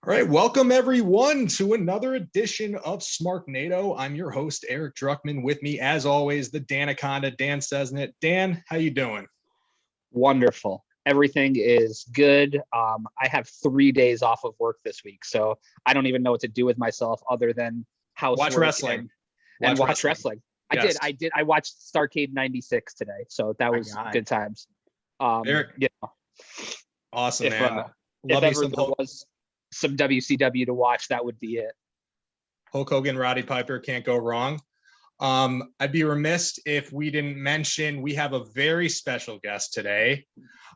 All right, welcome everyone to another edition of Smarknado. I'm your host, Eric Druckman. With me, as always, the Danaconda, Dan Sesnett. Dan, how you doing? Wonderful. Everything is good. I have 3 days off of work this week, so I don't even know what to do with myself other than housework Watch wrestling. and watch wrestling. Yes. I did. I watched Starrcade '96 today, so that was good times. Awesome, if, man. if ever there was some WCW to watch, that would be it. Hulk Hogan, Roddy Piper, can't go wrong. I'd be remiss if we didn't mention we have a very special guest today.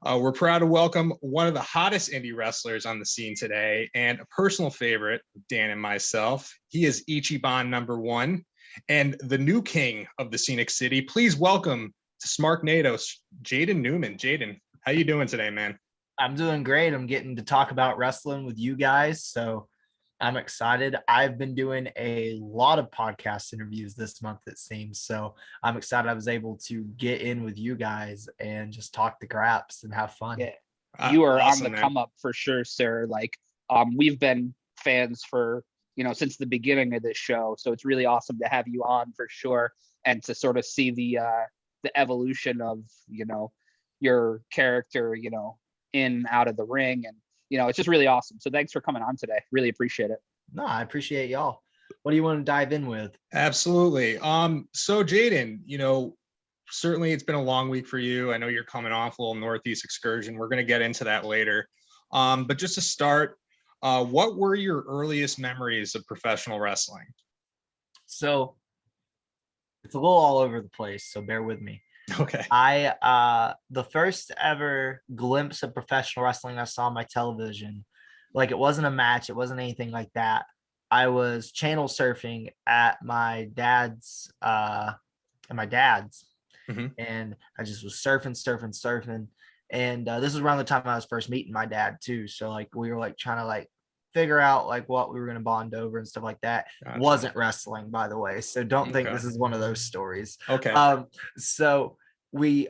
We're proud to welcome one of the hottest indie wrestlers on the scene today and a personal favorite of Dan and myself. He is Ichiban Number One and the new king of the Scenic City. Please welcome to Smarknado, Jaden Newman. Jaden, how you doing today, man? I'm doing great. I'm getting to talk about wrestling with you guys, so I'm excited. I've been doing a lot of podcast interviews this month, it seems, so I'm excited I was able to get in with you guys and just talk the craps and have fun. Yeah, you are awesome, on the come up for sure, sir. Like, we've been fans for, since the beginning of this show, so it's really awesome to have you on for sure, and to sort of see the evolution of, your character, in and out of the ring, and it's just really awesome. So thanks for coming on today. Really appreciate it. No, I appreciate y'all. What do you want to dive in with? Absolutely. So Jaden, certainly it's been a long week for you. I know you're coming off a little Northeast excursion. We're going to get into that later. But just to start, what were your earliest memories of professional wrestling? So it's a little all over the place, so bear with me. Okay. The first ever glimpse of professional wrestling I saw on my television, like, it wasn't a match, it wasn't anything like that. I was channel surfing at my dad's, and I just was surfing. And this was around the time I was first meeting my dad too. So like we were like trying to like figure out like what we were going to bond over and stuff like that. Gotcha. Wasn't wrestling, by the way, so don't think this is one of those stories. Okay. So we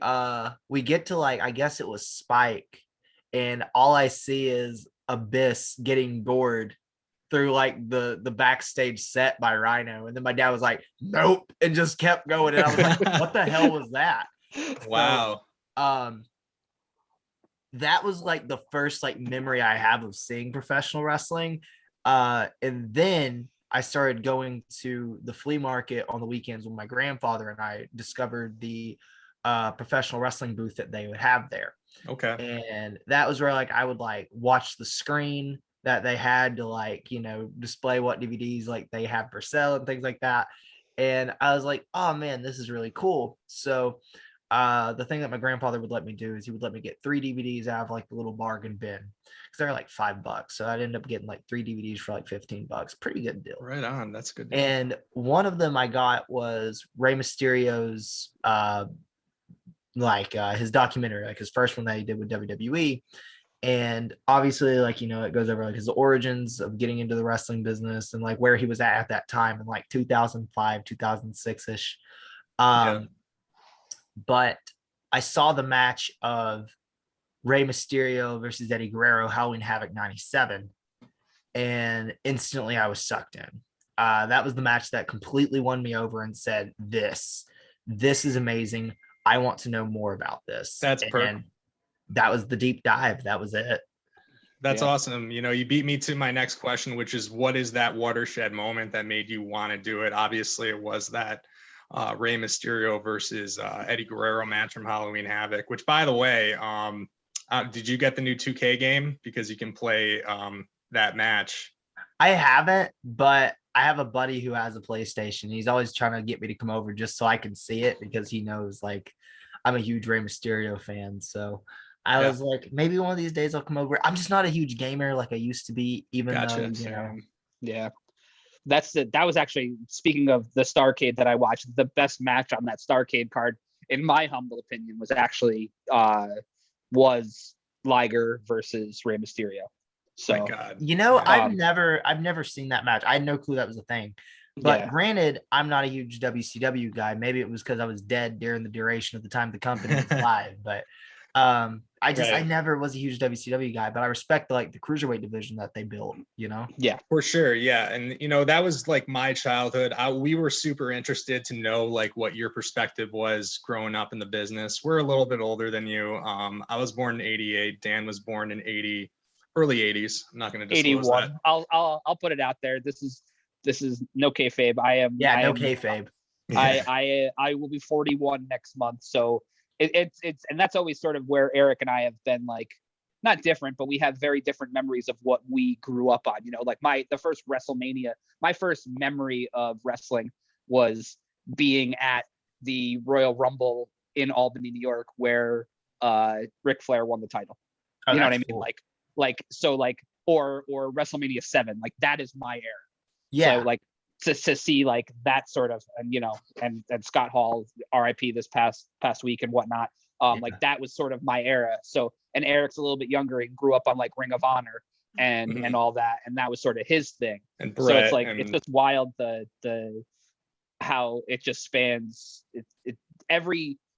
get to, like, I guess it was Spike, and all I see is Abyss getting gored through like the backstage set by Rhino, and then my dad was like, nope, and just kept going, and I was like, what the hell was that? Wow. So, that was like the first like memory I have of seeing professional wrestling. And then I started going to the flea market on the weekends with my grandfather, and I discovered the professional wrestling booth that they would have there. Okay. And that was where like I would like watch the screen that they had to like, display what DVDs like they have for sale and things like that. And I was like, oh man, this is really cool. So the thing that my grandfather would let me do is he would let me get 3 DVDs out of like the little bargain bin, because they're like $5. So I'd end up getting like 3 DVDs for like $15. Pretty good deal. Right on. That's good deal. And one of them I got was Rey Mysterio's his documentary, like his first one that he did with WWE. And obviously, like, it goes over like his origins of getting into the wrestling business and like where he was at that time in like 2005, 2006-ish. But I saw the match of Rey Mysterio versus Eddie Guerrero, Halloween Havoc 97, and instantly I was sucked in. That was the match that completely won me over and said, this is amazing. I want to know more about this. That's perfect. And that was the deep dive. That was it. That's awesome. You beat me to my next question, which is, what is that watershed moment that made you want to do it? Obviously, it was that Rey Mysterio versus Eddie Guerrero match from Halloween Havoc, which, by the way, did you get the new 2K game? Because you can play that match. I haven't, but I have a buddy who has a PlayStation. He's always trying to get me to come over just so I can see it, because he knows like I'm a huge Rey Mysterio fan. So I was like, maybe one of these days I'll come over. I'm just not a huge gamer like I used to be, even though, Yeah. That was actually, speaking of the Starrcade that I watched, the best match on that Starrcade card, in my humble opinion, was actually was Liger versus Rey Mysterio. So, my God. I've never seen that match. I had no clue that was a thing. But granted, I'm not a huge WCW guy. Maybe it was because I was dead during the duration of the time the company was live. But I never was a huge WCW guy, but I respect like the cruiserweight division that they built, you know? Yeah, for sure. Yeah. And, that was like my childhood. We were super interested to know like what your perspective was growing up in the business. We're a little bit older than you. I was born in 88. Dan was born in early 80s. I'm not going to disclose 81. that. I'll put it out there. This is no kayfabe. No kayfabe. I will be 41 next month. So it's and that's always sort of where Eric and I have been like, not different, but we have very different memories of what we grew up on. Like the first WrestleMania, my first memory of wrestling was being at the Royal Rumble in Albany, New York, where Ric Flair won the title. You know what I mean? Cool. Or WrestleMania 7, like that is my era. Yeah. So like to see like that sort of, and Scott Hall, RIP this past week and whatnot. Like that was sort of my era. So, and Eric's a little bit younger and grew up on like Ring of Honor and all that. And that was sort of his thing. And Brett, so it's like, it's just wild the how it just spans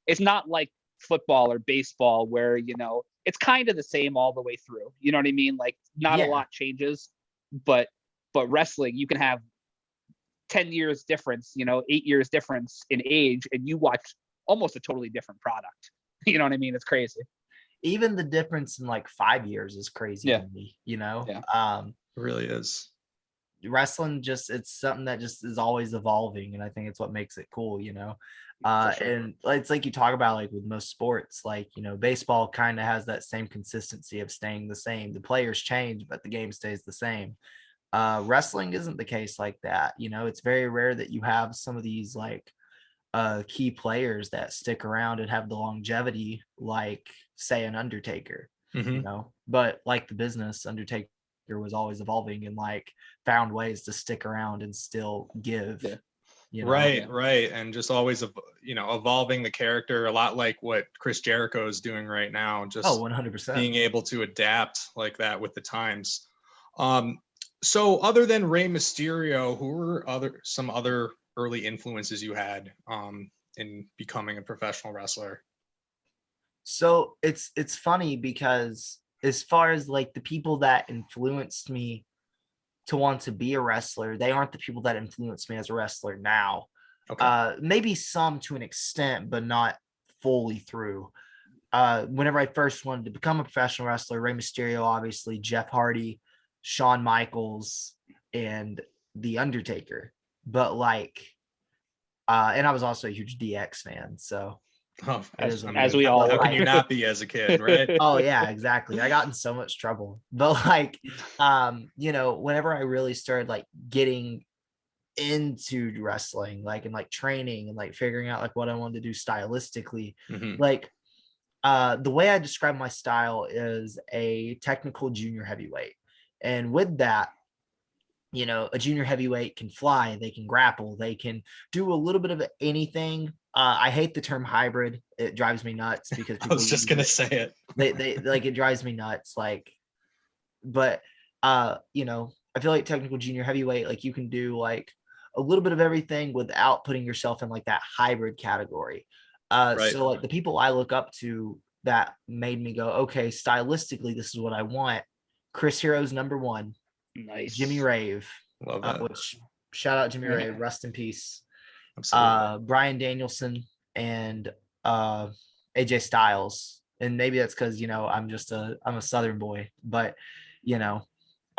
it's not like football or baseball where, it's kind of the same all the way through. You know what I mean? Like not a lot changes, but wrestling, you can have 10 years difference, 8 years difference in age, and you watch almost a totally different product. You know what I mean? It's crazy. Even the difference in like 5 years is crazy to me, Yeah. It really is. Wrestling it's something that just is always evolving, and I think it's what makes it cool, sure. And it's like you talk about like with most sports, like baseball kind of has that same consistency of staying the same. The players change, but the game stays the same. Wrestling isn't the case like that. It's very rare that you have some of these like key players that stick around and have the longevity, like say an Undertaker, but like the business, Undertaker was always evolving and like found ways to stick around and still give. Right. And just always, evolving the character, a lot like what Chris Jericho is doing right now. Just 100%. Being able to adapt like that with the times. So other than Rey Mysterio, who were some other early influences you had in becoming a professional wrestler? So it's funny because as far as like the people that influenced me to want to be a wrestler, they aren't the people that influenced me as a wrestler now. Okay. Maybe some to an extent, but not fully through. Whenever I first wanted to become a professional wrestler, Rey Mysterio, obviously, Jeff Hardy, Shawn Michaels, and The Undertaker. But like, and I was also a huge DX fan, so. As we all how can you not be as a kid, right? Oh yeah, exactly. I got in so much trouble, but like whenever I really started like getting into wrestling, like and like training and like figuring out like what I wanted to do stylistically, like the way I describe my style is a technical junior heavyweight. And with that, a junior heavyweight can fly, they can grapple, they can do a little bit of anything. I hate the term hybrid. It drives me nuts because I was just gonna say it. They like, it drives me nuts. Like, but I feel like technical junior heavyweight, like you can do like a little bit of everything without putting yourself in like that hybrid category. So like the people I look up to that made me go, okay, stylistically, this is what I want. Chris Hero's number one. Nice. Jimmy Rave. Love that. Which shout out Jimmy Rave, rest in peace. Absolutely. Bryan Danielson and AJ Styles, and maybe that's because I'm a Southern boy, but and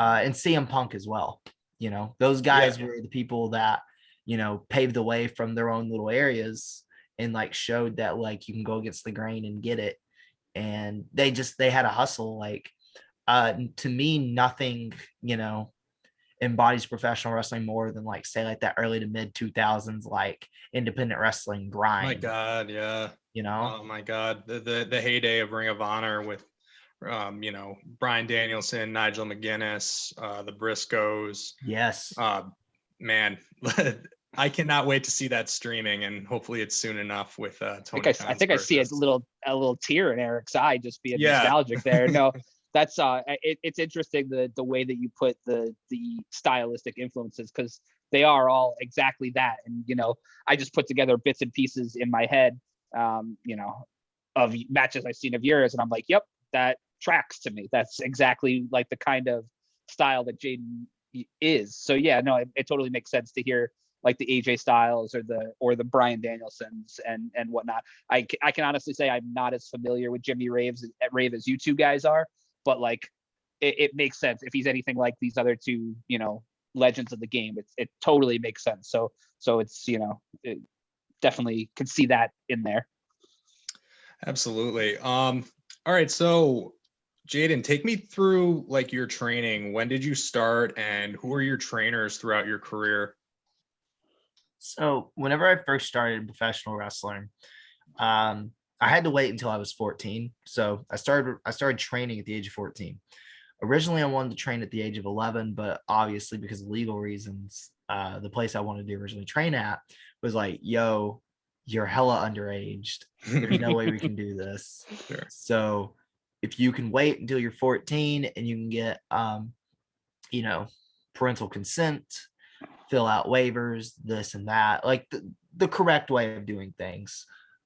CM Punk as well. Those guys were the people that paved the way from their own little areas and like showed that like you can go against the grain and get it, and they had a hustle. Like to me, nothing embodies professional wrestling more than like say like that early to mid 2000s like independent wrestling grind. My God, yeah. Oh my God, the heyday of Ring of Honor with Bryan Danielson, Nigel McGuinness, the Briscoes. Yes. Man, I cannot wait to see that streaming, and hopefully it's soon enough with Tony. I think I see a little tear in Eric's eye just being nostalgic there. No. That's it's interesting the way that you put the stylistic influences, because they are all exactly that. And I just put together bits and pieces in my head of matches I've seen of yours, and I'm like, yep, that tracks to me. That's exactly like the kind of style that Jaden is. So yeah, no, it totally makes sense to hear like the AJ Styles or the Brian Danielsons and whatnot. I can honestly say I'm not as familiar with Jimmy Rave as you two guys are, but like it makes sense if he's anything like these other two, legends of the game. It totally makes sense. So it's it definitely can see that in there. Absolutely. All right, so Jaden, take me through like your training. When did you start, and who are your trainers throughout your career? So whenever I first started professional wrestling, I had to wait until I was 14. So I started training at the age of 14. Originally, I wanted to train at the age of 11, but obviously because of legal reasons, the place I wanted to originally train at was like, yo, you're hella underaged. There's no way we can do this. Sure. So if you can wait until you're 14 and you can get, parental consent, fill out waivers, this and that, like the correct way of doing things,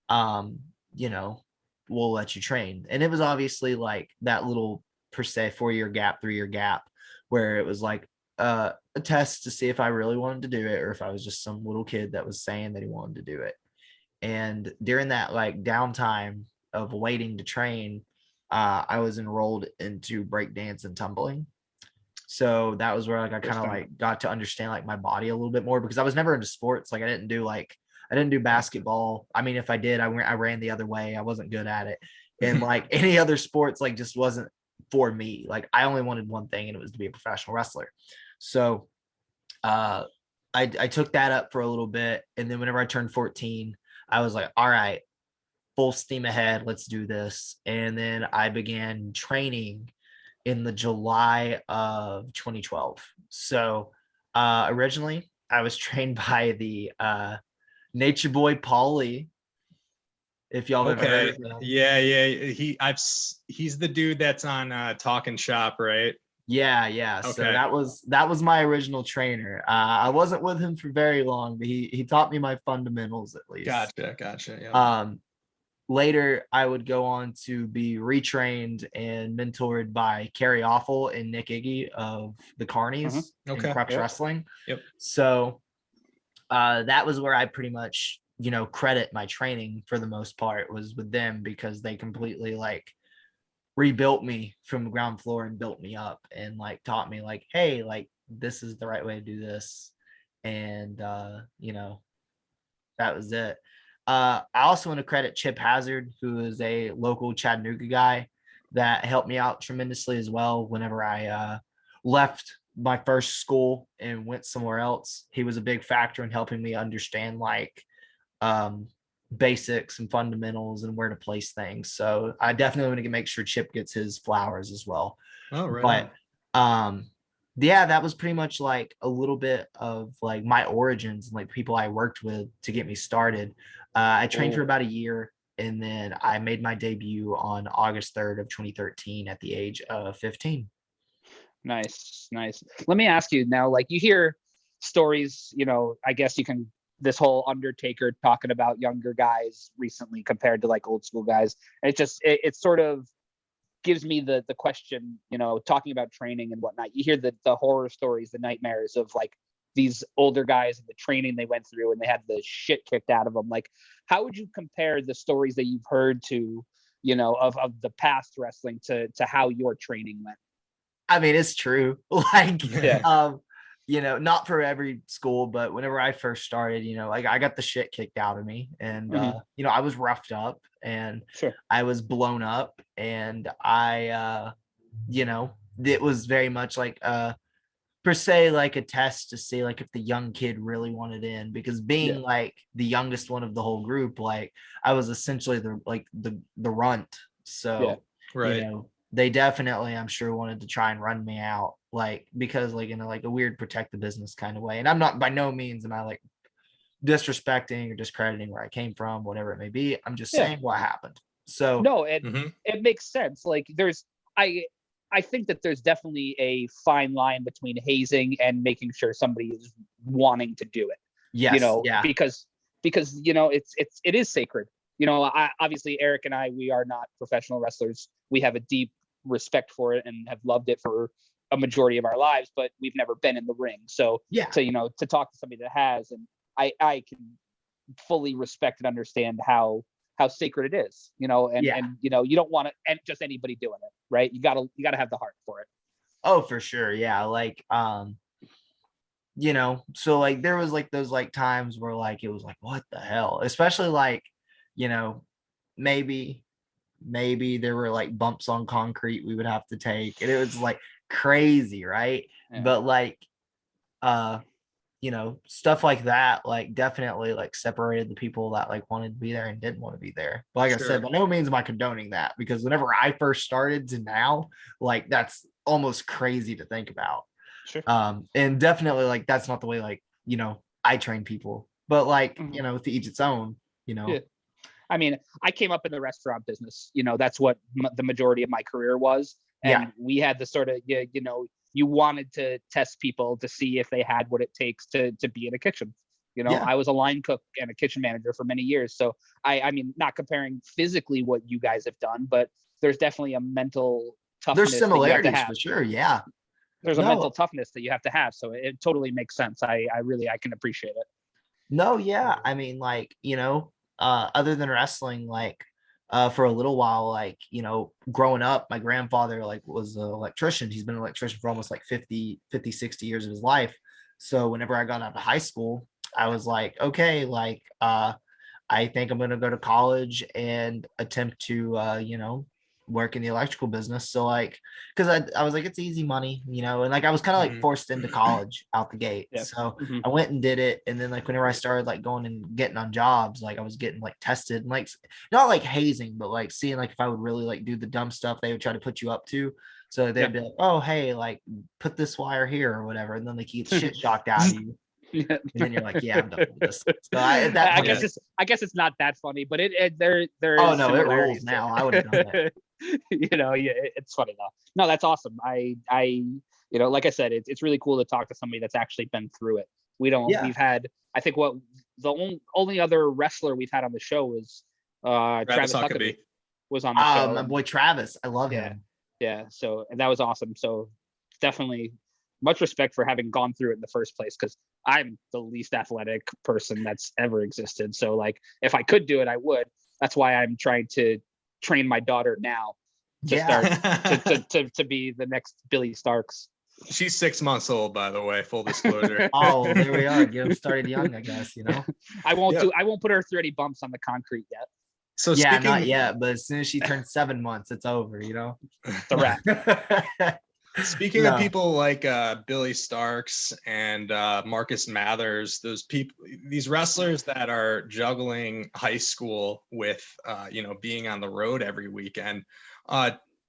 we'll let you train. And it was obviously like that little per se 4-year gap, 3-year gap, where it was like a test to see if I really wanted to do it or if I was just some little kid that was saying that he wanted to do it. And during that like downtime of waiting to train, I was enrolled into breakdance and tumbling. So that was where like I kind of like got to understand like my body a little bit more, because I was never into sports. Like I didn't do basketball. I mean, if I did, I ran the other way. I wasn't good at it. And like any other sports, like just wasn't for me. Like I only wanted one thing, and it was to be a professional wrestler. So I took that up for a little bit. And then whenever I turned 14, I was like, all right, full steam ahead. Let's do this. And then I began training in the July of 2012. So originally I was trained by the Nature Boy Paulie. If y'all have ever heard of him. Yeah. He's the dude that's on Talking Shop, right? Yeah. Okay. So that was my original trainer. I wasn't with him for very long, but he taught me my fundamentals at least. Gotcha. Yeah. Later, I would go on to be retrained and mentored by Kerry Awful and Nick Iggy of the Carnies in Crux Wrestling. Yep. So that was where I pretty much, credit my training for the most part was with them, because they completely like rebuilt me from the ground floor and built me up and like taught me like, hey, like this is the right way to do this. And, that was it. I also want to credit Chip Hazard, who is a local Chattanooga guy that helped me out tremendously as well. Whenever I left my first school and went somewhere else, he was a big factor in helping me understand like basics and fundamentals and where to place things. So I definitely want to make sure Chip gets his flowers as well. Oh, right. But yeah, that was pretty much like a little bit of like my origins and like people I worked with to get me started. I trained for about a year, and then I made my debut on August 3rd of 2013 at the age of 15. Nice. Let me ask you now, like you hear stories, I guess you can, this whole Undertaker talking about younger guys recently compared to like old school guys. And it sort of gives me the question, talking about training and whatnot. You hear the horror stories, the nightmares of like these older guys and the training they went through and they had the shit kicked out of them. Like, how would you compare the stories that you've heard to, of the past wrestling to how your training went? I mean, it's true. Like, not for every school, but whenever I first started, like I got the shit kicked out of me, and I was roughed up and I was blown up, and I it was very much like per se like a test to see like if the young kid really wanted in, because being like the youngest one of the whole group, like I was essentially the runt. So right. They definitely, I'm sure, wanted to try and run me out, like, because like in like a weird protect the business kind of way. And I'm not, by no means am I like disrespecting or discrediting where I came from, whatever it may be. I'm just saying what happened. So no, it makes sense. Like I think that there's definitely a fine line between hazing and making sure somebody is wanting to do it. Yes. Because it is sacred. obviously Eric and I, we are not professional wrestlers. We have a deep respect for it and have loved it for a majority of our lives, but we've never been in the ring. So to talk to somebody that has, and I can fully respect and understand how sacred it is, and you don't want to, and just anybody doing it, right? You gotta have the heart for it. Oh, for sure. Yeah. Like, so like there was like those like times where like it was like, what the hell? Especially like, maybe there were like bumps on concrete we would have to take, and it was like crazy, right? Yeah. But like stuff like that like definitely like separated the people that like wanted to be there and didn't want to be there. But like I said, by no means am I condoning that, because whenever I first started to now, like that's almost crazy to think about. Sure. And definitely like that's not the way like I train people, but like to each its own. Yeah. I mean, I came up in the restaurant business. That's what the majority of my career was, and we had the sort of you wanted to test people to see if they had what it takes to be in a kitchen. I was a line cook and a kitchen manager for many years, so I mean, not comparing physically what you guys have done, but there's definitely a mental toughness. There's similarities for sure. Yeah. There's a mental toughness that you have to have. So it totally makes sense. I can appreciate it. No, yeah. I mean, like, other than wrestling, like, for a little while, like, growing up, my grandfather like was an electrician. He's been an electrician for almost like 50, 60 years of his life. So whenever I got out of high school, I was like, okay, like, I think I'm going to go to college and attempt to, work in the electrical business. So like, because I was like, it's easy money, and like I was kind of like forced into college out the gate. Yeah. So I went and did it. And then like whenever I started like going and getting on jobs, like I was getting like tested and like not like hazing, but like seeing like if I would really like do the dumb stuff they would try to put you up to. So they'd be like, oh, hey, like put this wire here or whatever. And then they keep shit shocked out of you. And then you're like, yeah, I'm done with this. So I guess it's not that funny, but there oh no, it rules now. I would have done it. It's funny though. No, that's awesome. I like I said, it's really cool to talk to somebody that's actually been through it. We've had, I think what the only other wrestler we've had on the show was Travis Huckabee was on the show. My boy Travis, I love him. Yeah, so and that was awesome. So definitely much respect for having gone through it in the first place, because I'm the least athletic person that's ever existed. So like if I could do it, I would. That's why I'm trying to train my daughter now to start to be the next Billy Starks. She's 6 months old, by the way, full disclosure. Oh, there we are. Get them started young, I guess, I won't put her through any bumps on the concrete yet. So not yet, but as soon as she turns 7 months, it's over, It's a wrap. Speaking of people like Billy Starks and Marcus Mathers, these wrestlers that are juggling high school with, being on the road every weekend,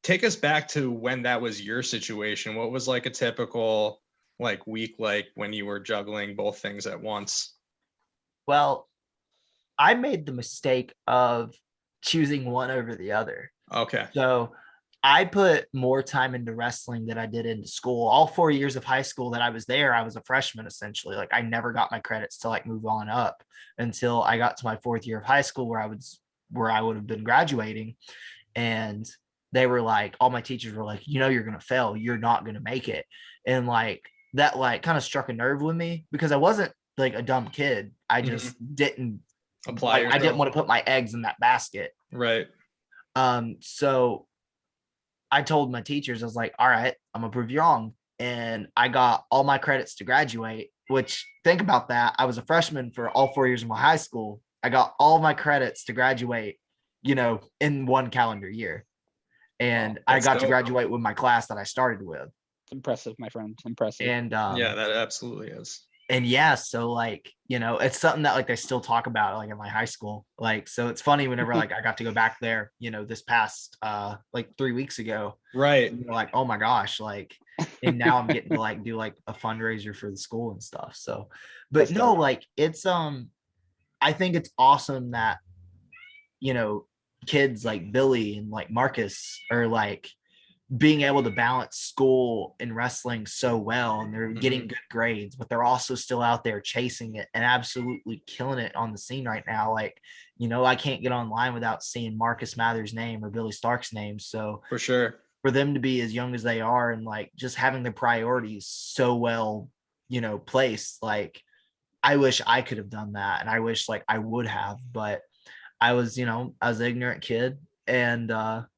take us back to when that was your situation. What was like a typical like week like when you were juggling both things at once? Well, I made the mistake of choosing one over the other. Okay. So I put more time into wrestling than I did into school. All 4 years of high school that I was there, I was a freshman essentially. Like I never got my credits to like move on up until I got to my 4th year of high school where I would have been graduating. And they were like, all my teachers were like, you're going to fail. You're not going to make it. And like that like kind of struck a nerve with me, because I wasn't like a dumb kid. I just didn't apply. I didn't want to put my eggs in that basket. Right. So I told my teachers, I was like, all right, I'm gonna prove you wrong. And I got all my credits to graduate, which think about that. I was a freshman for all 4 years of my high school. I got all my credits to graduate, in one calendar year. And I got to graduate with my class that I started with. Impressive, my friend. Impressive. And yeah, that absolutely is. And yeah, so like, it's something that like they still talk about like in my high school. Like, so it's funny whenever like I got to go back there, this past like 3 weeks ago. Right. Like, oh my gosh, like, and now I'm getting to like do like a fundraiser for the school and stuff. So, but that's no, dope. Like it's I think it's awesome that, kids like Billy and like Marcus are like, being able to balance school and wrestling so well, and they're getting good grades, but they're also still out there chasing it and absolutely killing it on the scene right now. Like, I can't get online without seeing Marcus Mather's name or Billy Stark's name. So For sure. for them to be as young as they are and like just having their priorities so well, placed, like I wish I could have done that. And I wish like I would have, but I was an ignorant kid, and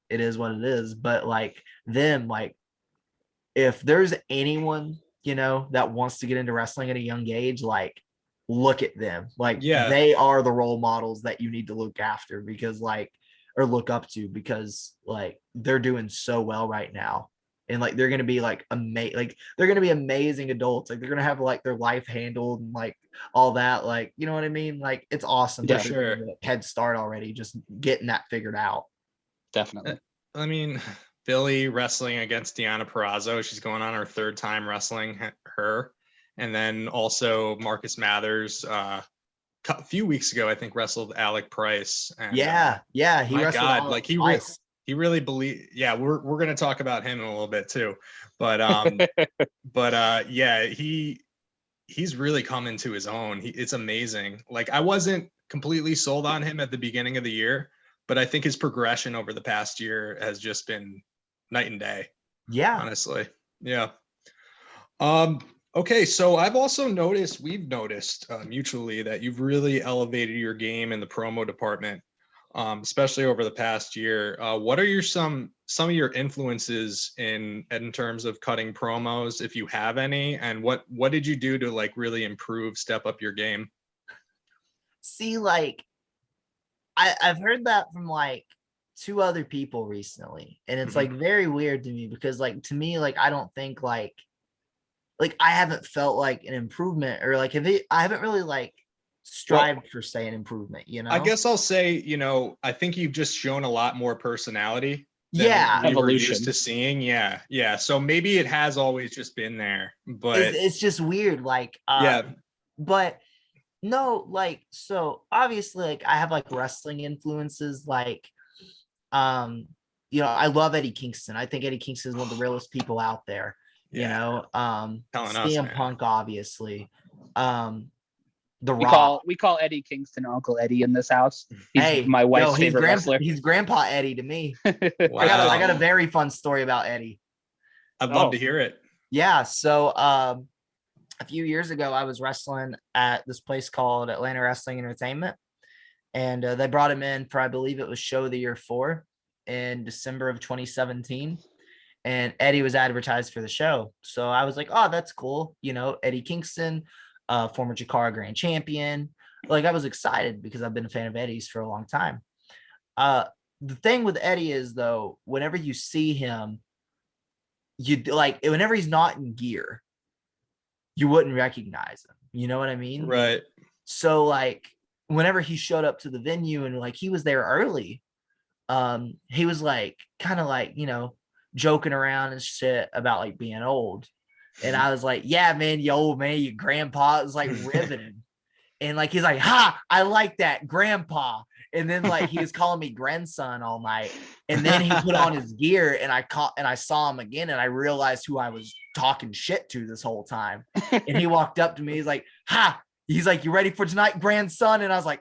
it is what it is. But like them, like if there's anyone, that wants to get into wrestling at a young age, like look at them. Like they are the role models that you need to look after, because like, or look up to, because like they're doing so well right now. And like they're gonna be like they're gonna be amazing adults. Like they're gonna have like their life handled and like all that. Like, you know what I mean? Like it's awesome. Yeah, sure. Head start already, just getting that figured out. Definitely. I mean, Billy wrestling against Deonna Purrazzo. She's going on her third time wrestling her. And then also Marcus Mathers, a few weeks ago, I think wrestled Alec Price. And, he my wrestled God, like he really believe. Yeah, we're going to talk about him in a little bit too. But he's really come into his own. It's amazing. Like I wasn't completely sold on him at the beginning of the year, but I think his progression over the past year has just been night and day. Yeah, honestly. Yeah. Okay, so we've noticed mutually that you've really elevated your game in the promo department, especially over the past year. What are some of your influences in terms of cutting promos, if you have any, and what did you do to like really step up your game? See, like I've heard that from like 2 other people recently, and it's like very weird to me, because like to me, like I don't think like I haven't felt like an improvement, or like I haven't really like strived for say an improvement, I guess I'll say, I think you've just shown a lot more personality than we were used to seeing. Yeah. So maybe it has always just been there, but it's just weird. Like, but no, like, so obviously like I have like wrestling influences, like, I love Eddie Kingston. I think Eddie Kingston is one of the realest people out there. CM Punk, obviously. The Rock. We call Eddie Kingston Uncle Eddie in this house. He's my wife's favorite wrestler. He's Grandpa Eddie to me. Wow. I got a very fun story about Eddie. I'd love to hear it. Yeah. So a few years ago, I was wrestling at this place called Atlanta Wrestling Entertainment, and they brought him in for, I believe it was Show of the Year 4 in December of 2017. And Eddie was advertised for the show. So I was like, oh, that's cool. Eddie Kingston, former Jakara Grand Champion. Like I was excited because I've been a fan of Eddie's for a long time. The thing with Eddie is, though, whenever you see him, whenever he's not in gear, you wouldn't recognize him. You know what I mean? Right. So like whenever he showed up to the venue and like he was there early, he was like kind of like, joking around and shit about like being old. And I was like, yeah, man, you old man, your grandpa. Is like riveting. And like he's like, ha, I like that, grandpa. And then like he was calling me grandson all night. And then he put on his gear, and I saw him again, and I realized who I was talking shit to this whole time. And he walked up to me, he's like, ha, he's like, you ready for tonight, grandson? And I was like,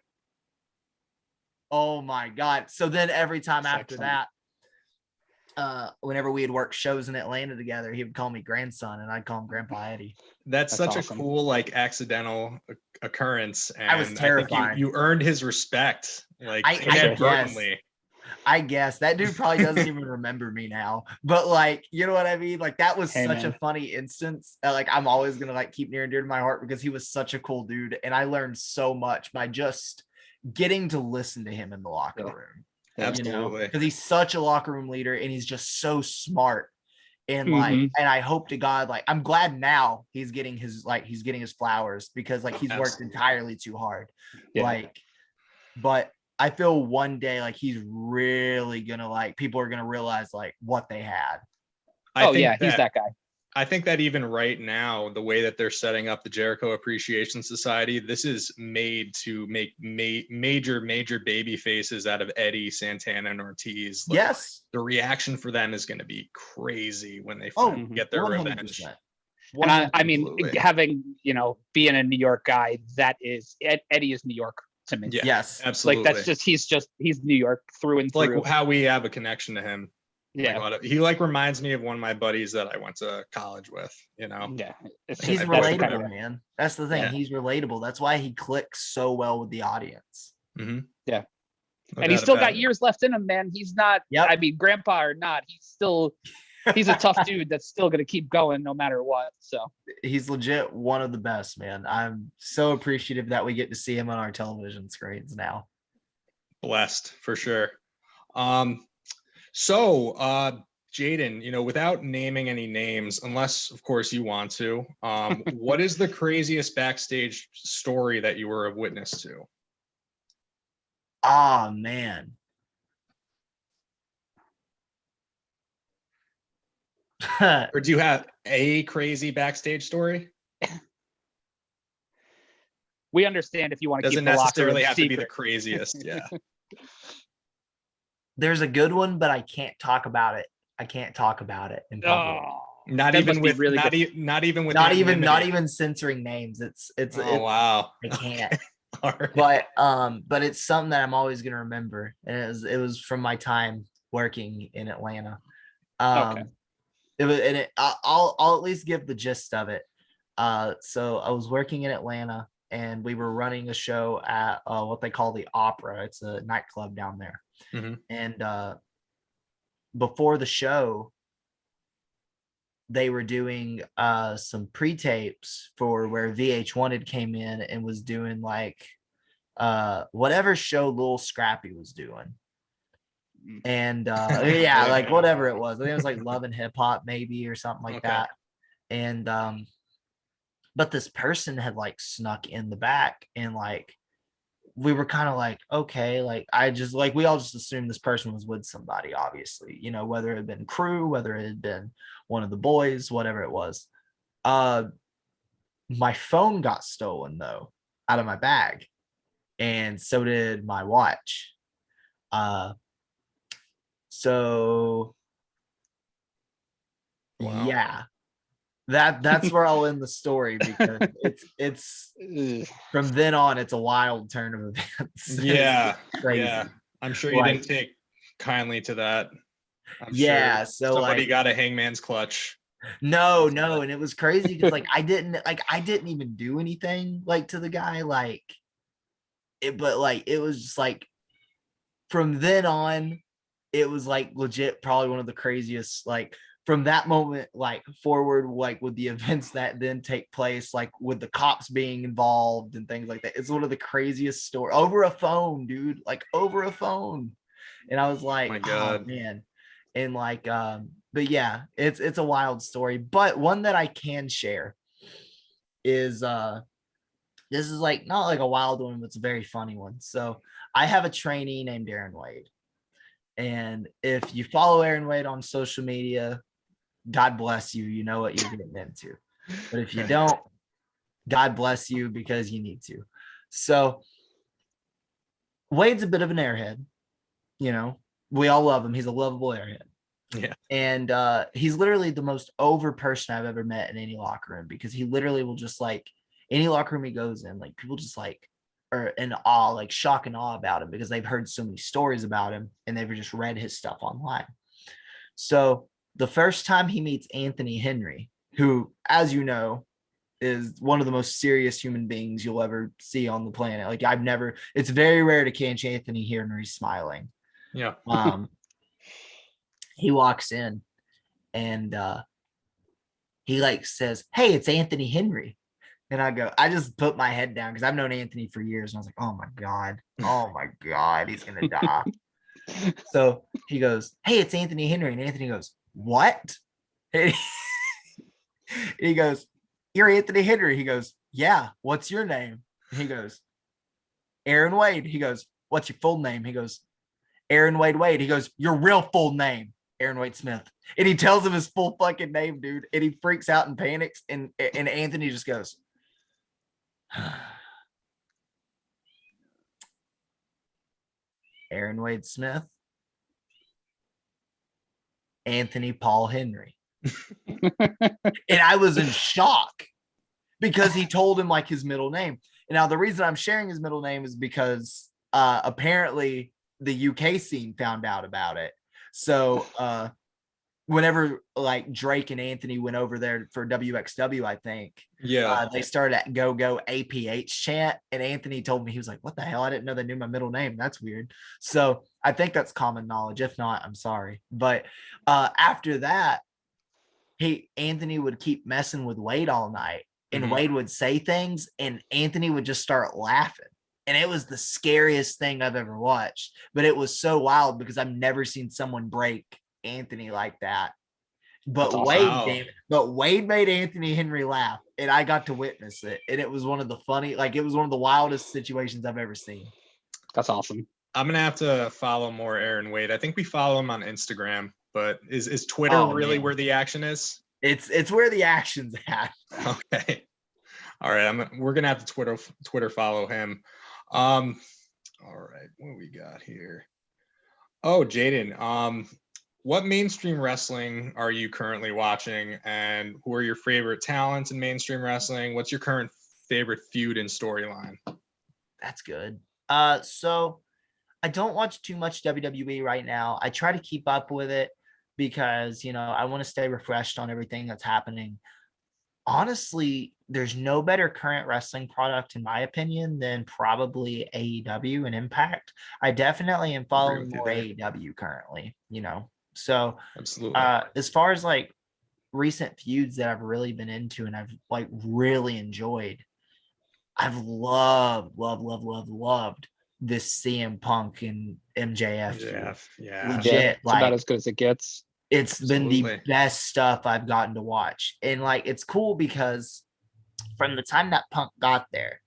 oh my God. So then every time after that, whenever we had worked shows in Atlanta together, he would call me grandson, and I'd call him Grandpa Eddie. That's such awesome. A cool, like, accidental occurrence. And I was terrified. I think you earned his respect, like, inadvertently. I guess that dude probably doesn't even remember me now, but like, you know what I mean? Like that was such a funny instance. Like I'm always going to like keep near and dear to my heart, because he was such a cool dude. And I learned so much by just getting to listen to him in the locker room. Absolutely. Because he's such a locker room leader, and he's just so smart. And like, and I hope to God, like, I'm glad now he's getting his flowers, because like he's worked entirely too hard. Yeah. Like, but I feel one day like he's really gonna, like, people are gonna realize like what they had. He's that guy. I think that even right now, the way that they're setting up the Jericho Appreciation Society, this is made to make major baby faces out of Eddie, Santana, and Ortiz. Like, yes. The reaction for them is going to be crazy when they get their 100%. Revenge. And I mean, having, being a New York guy, that is, Eddie is New York to me. Yeah, yes, absolutely. Like, he's New York through and through. Like how we have a connection to him. Yeah. Like, he reminds me of one of my buddies that I went to college with, Yeah. He's relatable, man. That's the thing. Yeah. He's relatable. That's why he clicks so well with the audience. Mm-hmm. Yeah. No, and he's still got years left in him, man. He's not, I mean, grandpa or not, he's a tough dude that's still going to keep going no matter what. So he's legit one of the best, man. I'm so appreciative that we get to see him on our television screens now. Blessed for sure. So, Jaden, without naming any names, unless of course you want to, what is the craziest backstage story that you were a witness to? Oh, man. Or do you have a crazy backstage story? We understand if you want to keep the doesn't necessarily have secret. To be the craziest. Yeah. There's a good one, but I can't talk about it. I can't talk about it in public. Oh, not even censoring names. It's wow. I can't. Right. But it's something that I'm always gonna remember. And it was from my time working in Atlanta. Okay. I'll at least give the gist of it. So I was working in Atlanta and we were running a show at what they call the Opera. It's a nightclub down there. Mm-hmm. And before the show, they were doing some pre-tapes for where VH1 had came in and was doing like whatever show Lil Scrappy was doing. And like whatever it was. I think it was like Love and Hip Hop maybe or something like that. And but this person had like snuck in the back and like we were kind of like, okay, like we all just assumed this person was with somebody, obviously, whether it had been crew, whether it had been one of the boys, whatever it was. My phone got stolen though out of my bag, and so did my watch. So wow. Yeah. That's where I'll end the story because it's from then on it's a wild turn of events. Yeah. Yeah. I'm sure you didn't take kindly to that. I'm sure so somebody got a hangman's clutch. No, and it was crazy because I didn't even do anything to the guy but it was just from then on it was legit probably one of the craziest from that moment forward with the events that then take place with the cops being involved and things like that. It's one of the craziest stories over a phone, dude, over a phone. And I was like, my God. Oh man. And but yeah, it's a wild story, but one that I can share is this is not a wild one, but it's a very funny one. So I have a trainee named Aaron Wade. And if you follow Aaron Wade on social media, God bless you. You know what you're getting into. But if you don't, God bless you because you need to. So Wade's a bit of an airhead. We all love him. He's a lovable airhead. Yeah. And he's literally the most over person I've ever met in any locker room because he literally will just any locker room he goes in, people just are in awe, shock and awe about him because they've heard so many stories about him and they've just read his stuff online. So the first time he meets Anthony Henry, who, as you know, is one of the most serious human beings you'll ever see on the planet. It's very rare to catch Anthony Henry smiling. Yeah. He walks in and he says, "Hey, it's Anthony Henry." And I just put my head down because I've known Anthony for years. And I was like, oh my God, he's going to die. So he goes, "Hey, it's Anthony Henry." And Anthony goes, "What?" And he goes, "You're Anthony Henry." He goes, "Yeah, what's your name?" And he goes, "Aaron Wade." He goes, "What's your full name?" He goes, "Aaron Wade Wade." He goes, "Your real full name." Aaron Wade Smith. And he tells him his full fucking name, dude. And he freaks out and panics. And Anthony just goes, Aaron Wade Smith, Anthony Paul Henry. And I was in shock because he told him like his middle name. And now the reason I'm sharing his middle name is because apparently the UK scene found out about it. So whenever like Drake and Anthony went over there for WXW, I think, they started at go APH chant, and Anthony told me, he was like, what the hell? I didn't know they knew my middle name. That's weird. So I think that's common knowledge. If not, I'm sorry. But after that, Anthony would keep messing with Wade all night, and Wade would say things and Anthony would just start laughing. And it was the scariest thing I've ever watched, but it was so wild because I've never seen someone break Anthony like that. But Wade made Anthony Henry laugh, and I got to witness it. And it was one of the it was one of the wildest situations I've ever seen. That's awesome. I'm going to have to follow more Aaron Wade. I think we follow him on Instagram, but is Twitter really where the action is? It's where the action's at. Okay. All right. We're going to have to Twitter follow him. All right. What we got here? Oh, Jaden, what mainstream wrestling are you currently watching, and who are your favorite talents in mainstream wrestling? What's your current favorite feud and storyline? That's good. So I don't watch too much WWE right now. I try to keep up with it because, I want to stay refreshed on everything that's happening. Honestly, there's no better current wrestling product, in my opinion, than probably AEW and Impact. I definitely am following more AEW currently, So absolutely. As far as like recent feuds that I've really been into and I've like really enjoyed, I've loved this CM Punk and MJF. Yeah. Legit. It's about as good as it gets. It's been the best stuff I've gotten to watch. And like, it's cool because from the time that Punk got there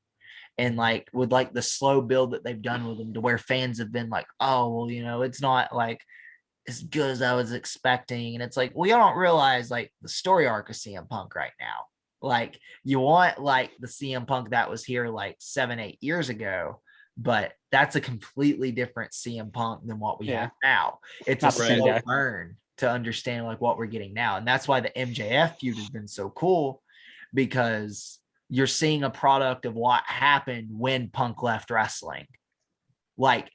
and like with like the slow build that they've done with him to where fans have been like, oh, well, it's not like as good as I was expecting. And it's like, well, you don't realize like the story arc of CM Punk right now. Like you want like the CM Punk that was here like 7-8 years ago, but that's a completely different CM Punk than what we have now. It's not a slow burn to understand like what we're getting now. And that's why the MJF feud has been so cool, because you're seeing a product of what happened when Punk left wrestling. Like,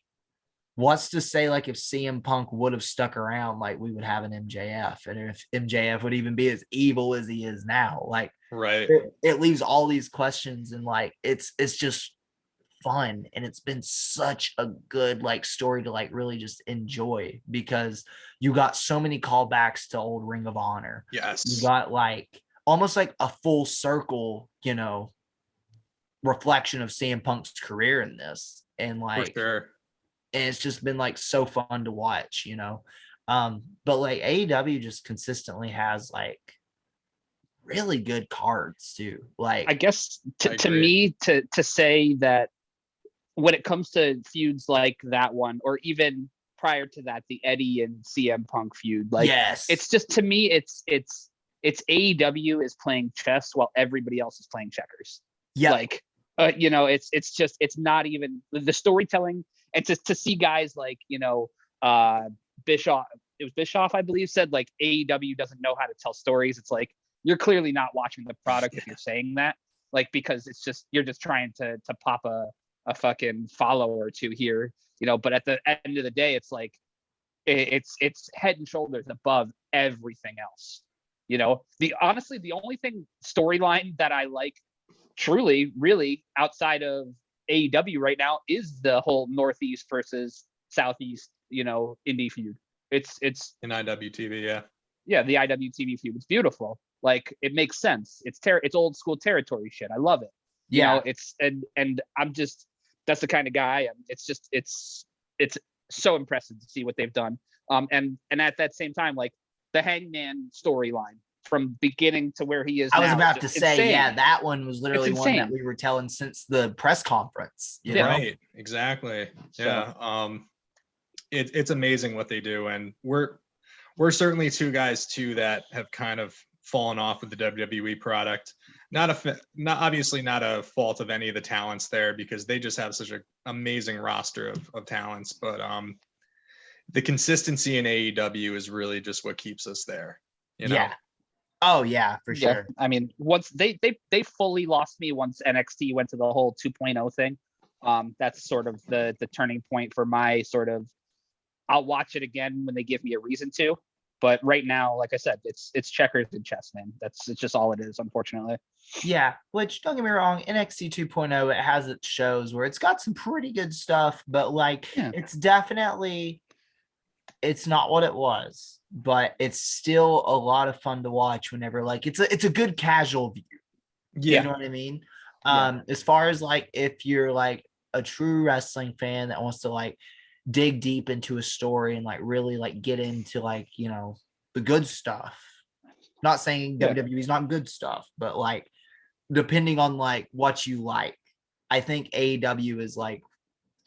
what's to say like if CM Punk would have stuck around, like we would have an MJF, and if MJF would even be as evil as he is now. Like, right. It leaves all these questions, and like it's just fun, and it's been such a good like story to like really just enjoy, because you got so many callbacks to old Ring of Honor. Yes. You got like almost like a full circle, reflection of CM Punk's career in this. And like, for sure. And it's just been like so fun to watch, but like AEW just consistently has like really good cards too. Like, I guess to me to say that when it comes to feuds like that one, or even prior to that, the Eddie and CM Punk feud, like, yes, it's just, to me, it's AEW is playing chess while everybody else is playing checkers. Yeah. Like, it's not even the storytelling, and to see guys like, Bischoff, it was Bischoff, I believe, said like AEW doesn't know how to tell stories. It's like, you're clearly not watching the product if you're saying that, like, because you're just trying to pop a fucking follow or two here, but at the end of the day, it's like, it's head and shoulders above everything else. Honestly, the only storyline that I like truly, really, outside of AEW right now is the whole Northeast versus Southeast, indie feud. It's in IWTV, yeah, the IWTV feud. It's beautiful. Like, it makes sense. It's old school territory shit. I love it. It's and I'm just, that's the kind of guy. It's so impressive to see what they've done. And at that same time, like, the Hangman storyline from beginning to where he is now. I was about to say, insane. that one was literally one that we were telling since the press conference. You know? Right, exactly. Yeah. It's amazing what they do, and we're we're certainly two guys too that have kind of fallen off with the WWE product. Obviously not a fault of any of the talents there, because they just have such an amazing roster of talents. But the consistency in AEW is really just what keeps us there. You know? Yeah. Oh yeah, for sure. I mean, once they fully lost me once NXT went to the whole 2.0 thing. That's sort of the turning point for my sort of. I'll watch it again when they give me a reason to. But right now, like I said, it's checkers and chess, man. It's just all it is, unfortunately. Yeah, which, don't get me wrong, NXT 2.0, it has its shows where it's got some pretty good stuff, but like it's definitely, it's not what it was, but it's still a lot of fun to watch whenever, like, it's a good casual view. Yeah. You know what I mean? As far as like if you're like a true wrestling fan that wants to like dig deep into a story and like really like get into like, you know, the good stuff. Not saying WWE is not good stuff, but like depending on like what you like, I think AEW is like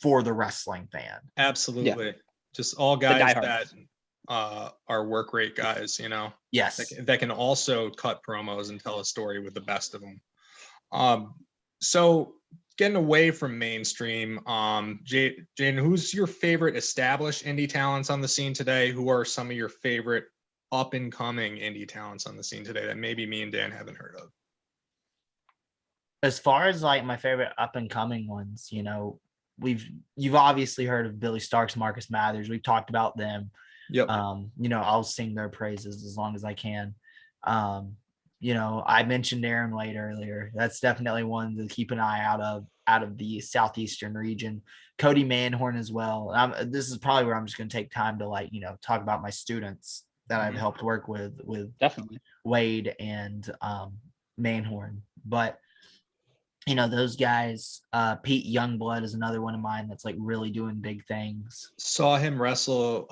for the wrestling fan. Absolutely. Yeah. Just all guys that are work rate guys, you know. Yes. That can also cut promos and tell a story with the best of them. So getting away from mainstream, Jaden, who's your favorite established indie talents on the scene today? Who are some of your favorite up and coming indie talents on the scene today that maybe me and Dan haven't heard of? As far as like my favorite up and coming ones, you know, you've obviously heard of Billy Starks, Marcus Mathers. We've talked about them. Yep. You know, I'll sing their praises as long as I can. You know, I mentioned Aaron Wade earlier. That's definitely one to keep an eye out of the southeastern region. Cody Manhorn as well. This is probably where I'm just going to take time to like, you know, talk about my students that I've helped work with definitely Wade and Manhorn. But you know, those guys, Pete Youngblood is another one of mine that's like really doing big things. Saw him wrestle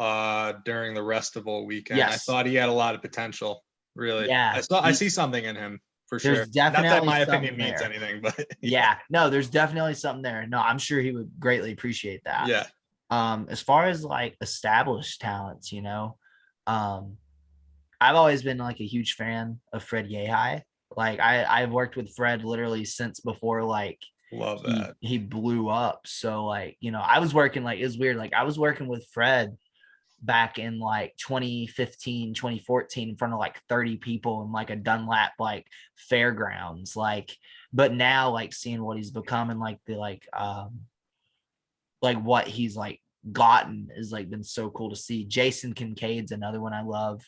during the Restival weekend. Yes. I thought he had a lot of potential. Really. Yeah. I see something in him for sure. Definitely not that my opinion means anything, but yeah. No, there's definitely something there. No, I'm sure he would greatly appreciate that. Yeah. As far as like established talents, you know, I've always been like a huge fan of Fred Yehai. Like I've worked with Fred literally since before like love that he blew up. So like, you know, I was working like, it was weird. Like I was working with Fred back in like 2015, 2014 in front of like 30 people in like a Dunlap like fairgrounds. Like, but now like seeing what he's become and like the like what he's like gotten is like been so cool to see. Jason Kincaid's another one I love.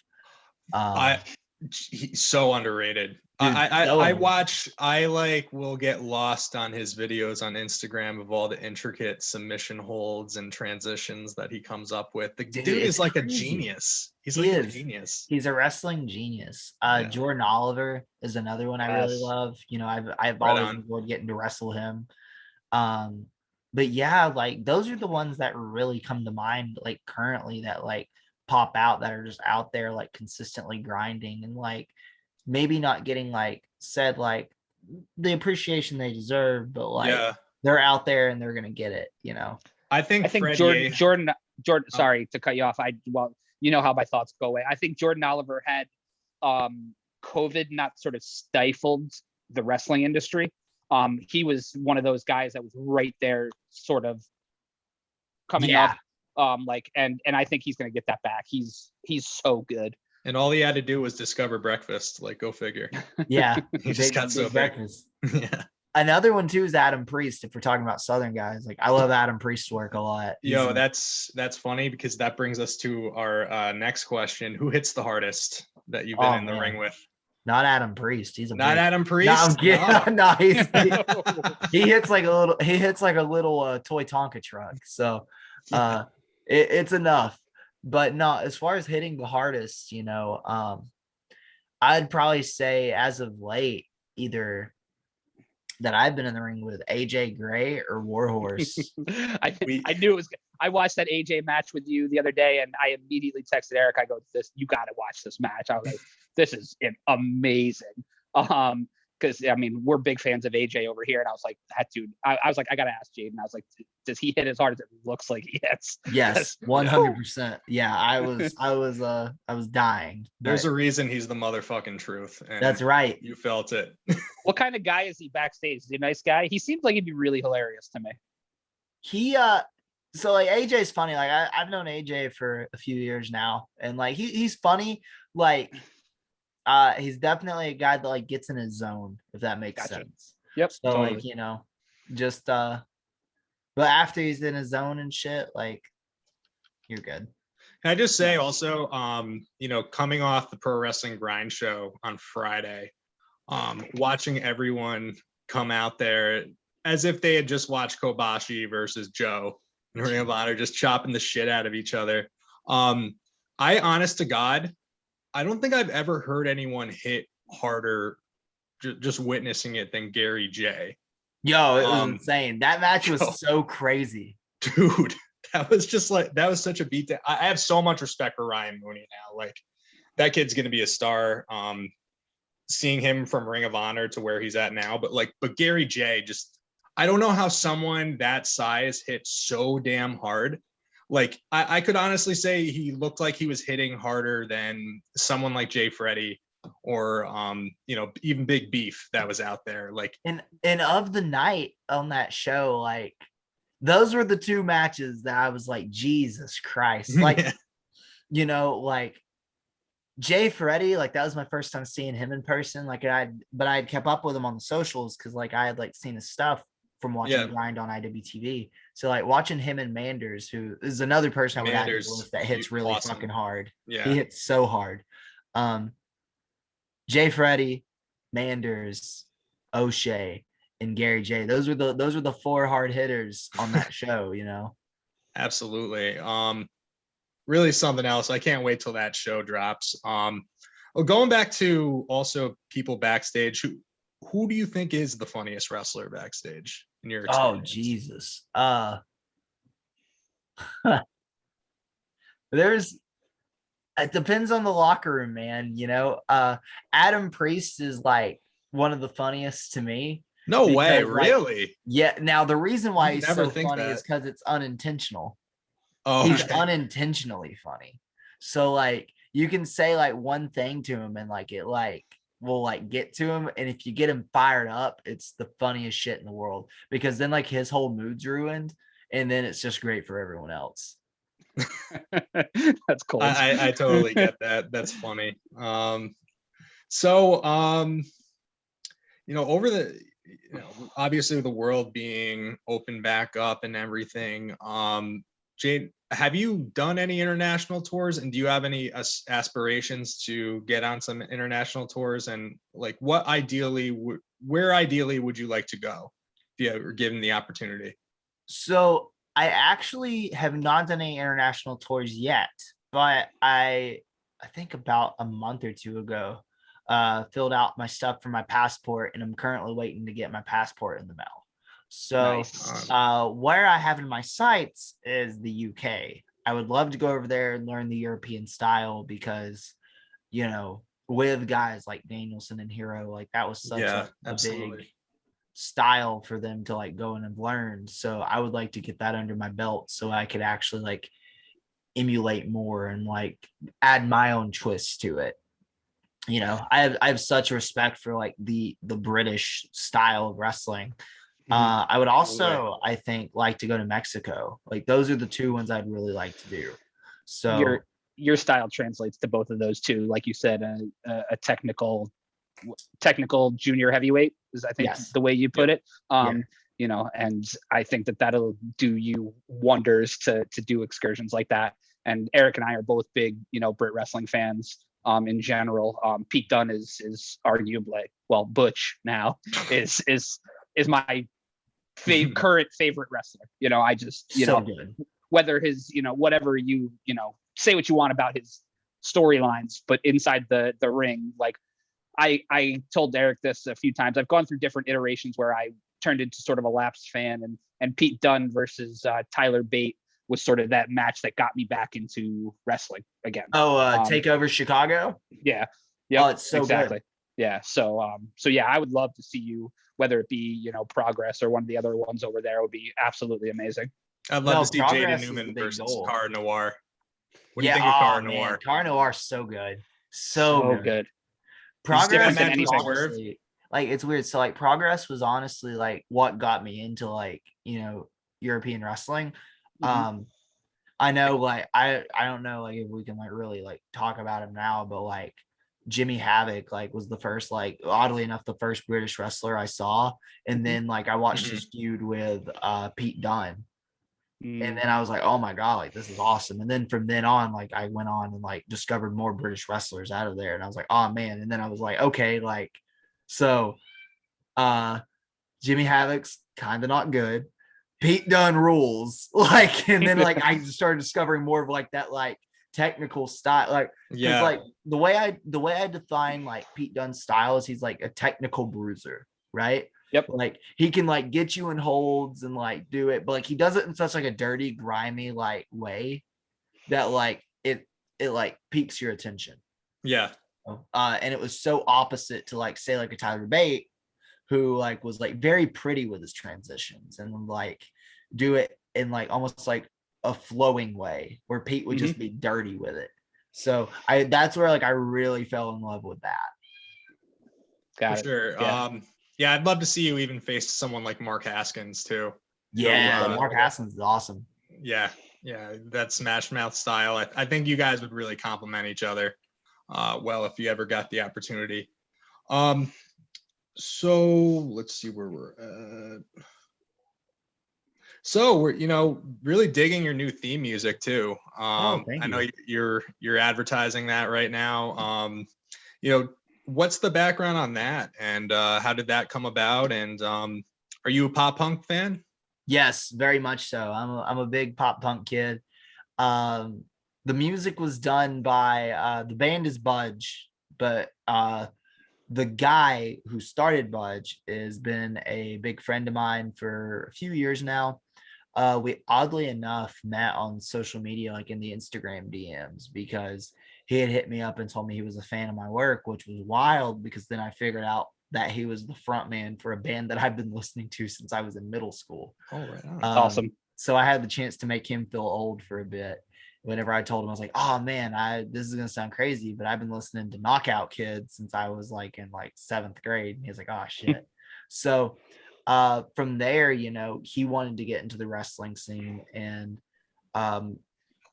He's so underrated. Dude, I will get lost on his videos on Instagram of all the intricate submission holds and transitions that he comes up with. The dude is like crazy. A genius. He's like a genius. He's a wrestling genius. Jordan Oliver is another one I really love. You know, I've always enjoyed getting to wrestle him. But yeah, like those are the ones that really come to mind like currently that like pop out that are just out there like consistently grinding and like maybe not getting like said like the appreciation they deserve, but like they're out there and they're gonna get it, you know. I think Jordan sorry to cut you off. Well, you know how my thoughts go away. I think Jordan Oliver had COVID not sort of stifled the wrestling industry. He was one of those guys that was right there sort of coming up. And I think he's gonna get that back. He's so good. And all he had to do was discover breakfast. Like, go figure. Yeah. He just got so breakfast. Yeah. Another one too is Adam Priest. If we're talking about Southern guys, like I love Adam Priest's work a lot. That's funny because that brings us to our next question. Who hits the hardest that you've been in the ring with? Not Adam Priest. He's Adam Priest. No, I'm kidding. No, he hits like a little toy Tonka truck. So it's enough. But no, as far as hitting the hardest, you know, I'd probably say as of late, either that I've been in the ring with AJ Gray or Warhorse. I knew it was. I watched that AJ match with you the other day, and I immediately texted Eric. I go, "You got to watch this match." I was like, "This is amazing." because I mean we're big fans of AJ over here, and I was like, that dude. I was like, I gotta ask Jaden. I was like, does he hit as hard as it looks like he hits? Yes, 100%. Yeah, I was dying. There's a reason he's the motherfucking truth. And that's right. You felt it. What kind of guy is he backstage? Is he a nice guy? He seems like he'd be really hilarious to me. He so like AJ's funny. Like I've known AJ for a few years now, and like he's funny. Like he's definitely a guy that like gets in his zone, if that makes sense. Yep. So totally. like, just but after he's in his zone and shit, like you're good. Can I just say also, coming off the Pro Wrestling Grind show on Friday, watching everyone come out there as if they had just watched Kobashi versus Joe and Ring of Honor, just chopping the shit out of each other. I honest to God, I don't think I've ever heard anyone hit harder just witnessing it than Gary J. Yo, it was insane. That match was so crazy. Dude, that was such a beatdown. I have so much respect for Ryan Mooney now. Like, that kid's going to be a star. Seeing him from Ring of Honor to where he's at now, but Gary J, just, I don't know how someone that size hits so damn hard. Like, I could honestly say he looked like he was hitting harder than someone like Jay Freddy or even Big Beef that was out there. Like, and of the night on that show, like those were the two matches that I was like, Jesus Christ. Like, like Jay Freddy, like that was my first time seeing him in person. Like I'd kept up with him on the socials because like I had like seen his stuff from watching Grind on IWTV. So like watching him and Manders, who is another person I would add to the list that hits really fucking hard. Yeah, he hits so hard. Jay Freddy, Manders, O'Shea, and Gary J. Those were the four hard hitters on that show. Absolutely. Really something else. I can't wait till that show drops. Going back to also people backstage, who do you think is the funniest wrestler backstage in your experience? Oh, Jesus. It depends on the locker room, man. Adam Priest is like one of the funniest to me. No way, really? Yeah. Now the reason why he's so funny is because it's unintentional. Oh, he's unintentionally funny. So like you can say like one thing to him and like it like will like get to him, and if you get him fired up, it's the funniest shit in the world, because then like his whole mood's ruined, and then it's just great for everyone else. That's cool. I totally get that. That's funny. Over the obviously the world being open back up and everything, Jade, have you done any international tours, and do you have any aspirations to get on some international tours? And like, where ideally would you like to go if you were given the opportunity? So I actually have not done any international tours yet, but I think about a month or two ago, filled out my stuff for my passport, and I'm currently waiting to get my passport in the mail. So nice. Where I have in my sights is the UK. I would love to go over there and learn the European style, because, with guys like Danielson and Hero, like that was such a big style for them to like go in and learn. So I would like to get that under my belt so I could actually like emulate more and like add my own twist to it. I have such respect for like the British style of wrestling. I would also, I think, like to go to Mexico. Like those are the two ones I'd really like to do. So your style translates to both of those too. Like you said, a technical junior heavyweight is, I think, the way you put it. And I think that'll do you wonders to do excursions like that. And Eric and I are both big, Brit wrestling fans. In general, Pete Dunne is arguably, well, Butch now is my current favorite wrestler. I just, good. Whether his, whatever you say what you want about his storylines, but inside the ring, like I told Derek this a few times. I've gone through different iterations where I turned into sort of a lapsed fan, and Pete Dunne versus Tyler Bate was sort of that match that got me back into wrestling again. Takeover Chicago. Yeah. Oh, it's so exactly. good. Yeah. So yeah, I would love to see you, whether it be, Progress or one of the other ones over there, would be absolutely amazing. I'd love to see Jaden Progress is the Newman big versus goal. Car Noir. What do you Yeah, think of Car man, Noir? Car Noir is so good. So good. Progress Different was mental honestly, like, it's weird. So like Progress was honestly like what got me into like, European wrestling. Mhm. I know, like, I don't know, like, if we can like really like talk about him now, but like Jimmy Havoc like was the first, like, oddly enough, the first British wrestler I saw, and then like I watched his feud with Pete Dunne, and then I was like, oh my god, like this is awesome. And then from then on, like I went on and like discovered more British wrestlers out of there, and I was like, oh man. And then I was like, okay, like, so Jimmy Havoc's kind of not good. Pete Dunne rules. Like, and then like I started discovering more of like that like technical style. Like, because like the way I define like Pete Dunne's style is he's like a technical bruiser, right? Yep. Like he can like get you in holds and like do it, but like he does it in such like a dirty, grimy like way that like it like piques your attention. Yeah. And it was so opposite to like say like a Tyler Bate, who like was like very pretty with his transitions and like do it in like almost like a flowing way, where Pete would just be dirty with it. So that's where like I really fell in love with that. For sure. Yeah, I'd love to see you even face someone like Mark Haskins too. Yeah, Mark Haskins is awesome. Yeah, that Smash Mouth style. I think you guys would really complement each other well if you ever got the opportunity. So let's see where we're at. So we're really digging your new theme music too. Thank you. I know you're advertising that right now. What's the background on that, and how did that come about? And are you a pop punk fan? Yes, very much so. I'm a big pop punk kid. The music was done by the band is Budge, but the guy who started Budge has been a big friend of mine for a few years now. We oddly enough met on social media, like in the Instagram DMs, because he had hit me up and told me he was a fan of my work, which was wild because then I figured out that he was the front man for a band that I've been listening to since I was in middle school. Oh, right on. Awesome. So I had the chance to make him feel old for a bit. Whenever I told him, I was like, oh man, this is gonna sound crazy, but I've been listening to Knockout Kid since I was like in like 7th grade. And he was like, oh shit. So from there, he wanted to get into the wrestling scene, and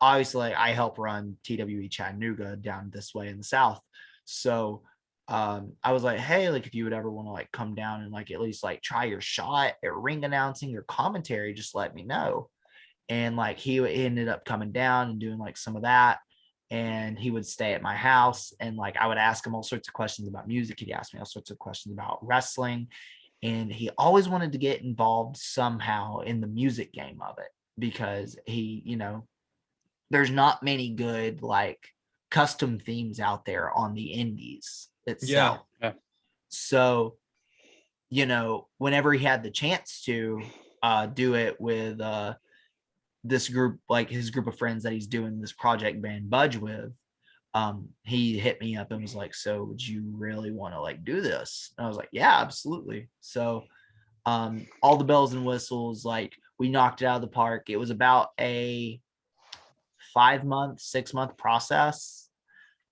obviously I help run TWE Chattanooga down this way in the South. So I was like, hey, like if you would ever want to like come down and like at least like try your shot at ring announcing or commentary, just let me know. And like he ended up coming down and doing like some of that, and he would stay at my house, and like I would ask him all sorts of questions about music. He'd ask me all sorts of questions about wrestling, and he always wanted to get involved somehow in the music game of it, because there's not many good like custom themes out there on the indies itself. Yeah. So whenever he had the chance to do it with this group, like his group of friends that he's doing this project band Budge with, he hit me up and was like, so would you really want to like do this? And I was like, yeah, absolutely. So all the bells and whistles, like we knocked it out of the park. It was about a 5-month, 6-month process,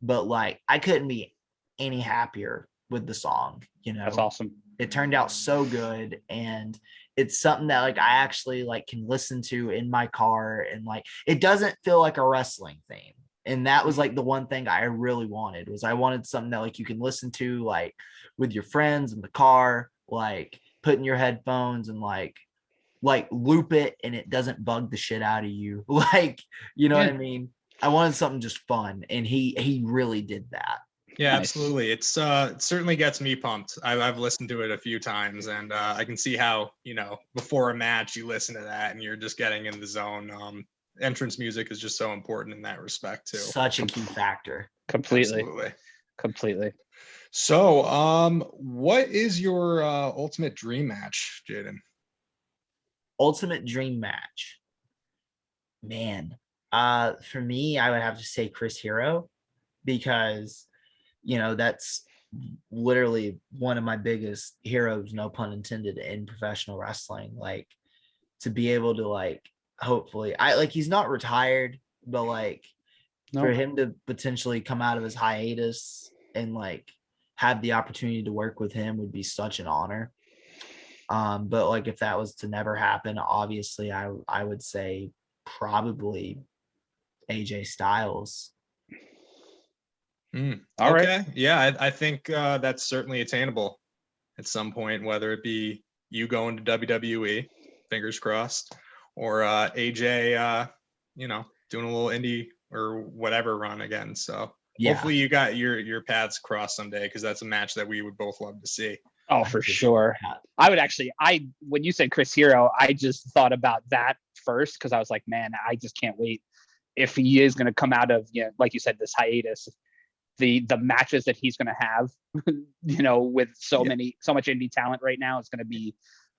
but like I couldn't be any happier with the song. That's awesome. It turned out so good, and it's something that like I actually like can listen to in my car, and like it doesn't feel like a wrestling theme. And that was like the one thing I really wanted, was I wanted something that like you can listen to like with your friends in the car, like put in your headphones and like loop it, and it doesn't bug the shit out of you. Like, what I mean? I wanted something just fun, and he really did that. Yeah, nice. Absolutely. It certainly gets me pumped. I've listened to it a few times, and I can see how, before a match you listen to that and you're just getting in the zone. Entrance music is just so important in that respect too. Such a key factor. Completely. So, what is your ultimate dream match, Jaden? Ultimate dream match, man. For me, I would have to say Chris Hero, because that's literally one of my biggest heroes, no pun intended, in professional wrestling. Like, to be able to like, hopefully, he's not retired, but like for him to potentially come out of his hiatus and like have the opportunity to work with him would be such an honor. But like if that was to never happen, obviously I would say probably AJ Styles. Okay. Right. Yeah, I think that's certainly attainable at some point, whether it be you going to WWE, fingers crossed, or AJ, doing a little indie or whatever run again. So hopefully you got your paths crossed someday, because that's a match that we would both love to see. Oh, for sure. I would actually, when you said Chris Hero, I just thought about that first, because I was like, man, I just can't wait if he is going to come out of, like you said, this hiatus, the matches that he's going to have, with so much indie talent right now, is going to be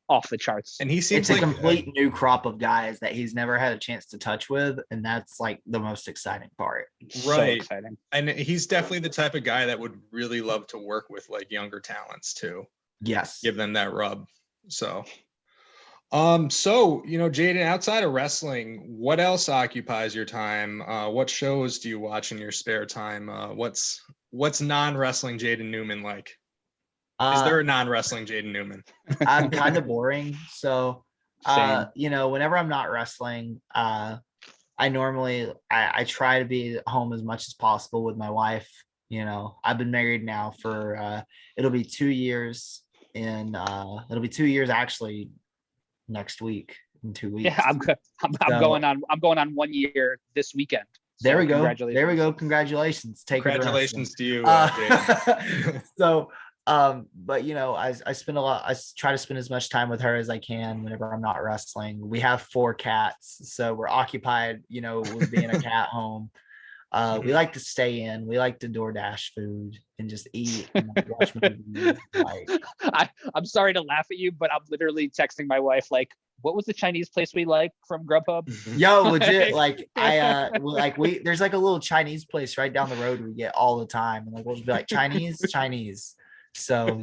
off the charts. And he seems it's like a complete new crop of guys that he's never had a chance to touch with, and that's like the most exciting part. Right. So exciting. And he's definitely the type of guy that would really love to work with like younger talents too. Yes. Give them that rub. So Jaden, outside of wrestling, what else occupies your time? What shows do you watch in your spare time? What's non-wrestling Jaden Newman like? Is there a non-wrestling Jaden Newman? I'm kind of boring. So, whenever I'm not wrestling, I normally, I try to be at home as much as possible with my wife. I've been married now for, it'll be 2 years actually next week, in 2 weeks. Yeah, I'm going on 1 year this weekend. So there we go. There we go. Congratulations. Congratulations to you. So, but I spend I try to spend as much time with her as I can whenever I'm not wrestling. We have 4 cats, so we're occupied, with being a cat home. We like to stay in. We like to DoorDash food and just eat and watch movies. I'm sorry to laugh at you, but I'm literally texting my wife like, what was the Chinese place we like from Grubhub? Yo, legit. There's like a little Chinese place right down the road we get all the time. And like, we'll just be like Chinese. So,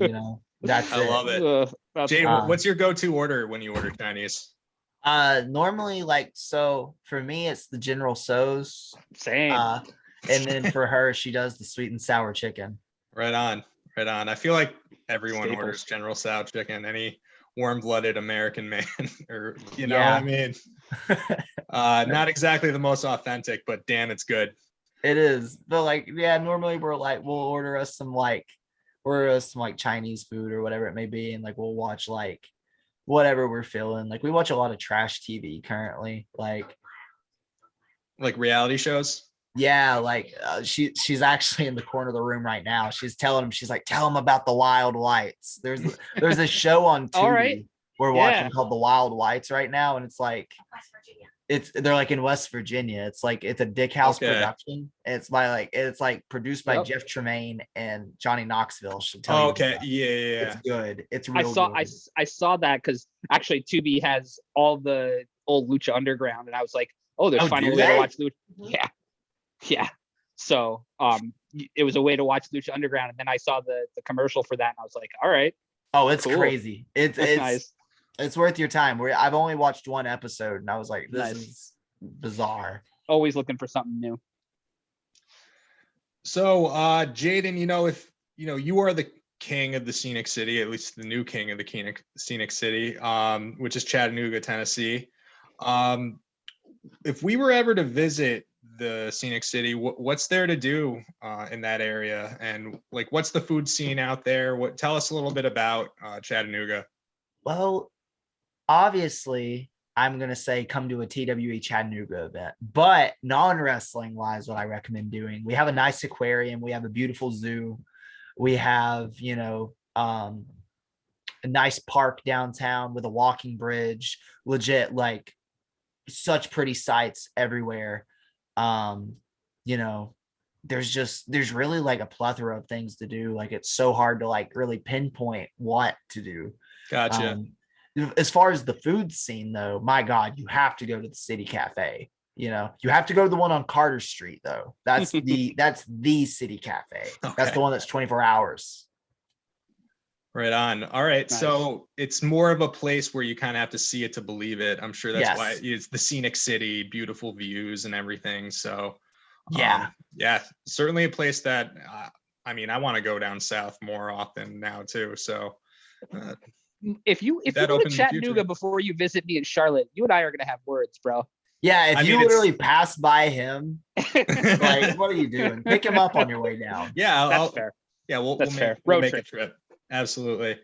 that's I love it. Jay, what's your go-to order when you order Chinese? Normally, so for me, it's the General Tso's. Same. And then for her, she does the sweet and sour chicken. Right on. I feel like everyone orders General Tso chicken. Any warm-blooded American man, or what I mean. Not exactly the most authentic, but damn, it's good. It is. But normally we'll order us some Chinese food or whatever it may be, and we'll watch whatever we're feeling. We watch a lot of trash TV currently, like reality shows. Yeah, she's actually in the corner of the room right now. She's telling him, tell him about the Wild Whites. There's a show on TV we're watching called The Wild Whites right now, and they're in West Virginia. It's a Dick House production. It's produced by Jeff Tremaine and Johnny Knoxville. Should tell you. Okay, yeah. It's good. It's real good. I saw that because actually Tubi has all the old Lucha Underground, and I was like, oh, there's finally a way to watch Lucha. Yeah. So it was a way to watch Lucha Underground, and then I saw the commercial for that, and I was like, all right. Oh, it's cool. Crazy. It's nice. It's worth your time. I've only watched 1 episode, and I was like, this is bizarre. Always looking for something new. So, Jaden, if you are the king of the Scenic City, at least the new king of the Scenic City, which is Chattanooga, Tennessee. If we were ever to visit the Scenic City, what's there to do in that area, and what's the food scene out there? Tell us a little bit about Chattanooga. Well, obviously I'm gonna say come to a TWE Chattanooga event, but non-wrestling wise, what I recommend doing, we have a nice aquarium, we have a beautiful zoo, we have a nice park downtown with a walking bridge, legit, such pretty sights everywhere. There's really a plethora of things to do. It's so hard to really pinpoint what to do. Gotcha. As far as the food scene though, my God, you have to go to the City Cafe. You know, you have to go to the one on Carter Street though. That's the City Cafe. Okay. That's the one that's 24 hours. Right on. All right. Nice. So it's more of a place where you kind of have to see it to believe it. I'm sure that's why it's the scenic city, beautiful views and everything. So yeah, certainly a place that, I mean, I want to go down south more often now too. So if you go to Chattanooga before you visit me in Charlotte, you and I are going to have words, bro. Yeah, if you literally pass by him, like, what are you doing? Pick him up on your way down. Yeah, that's fair. Yeah, we'll make a trip. Absolutely.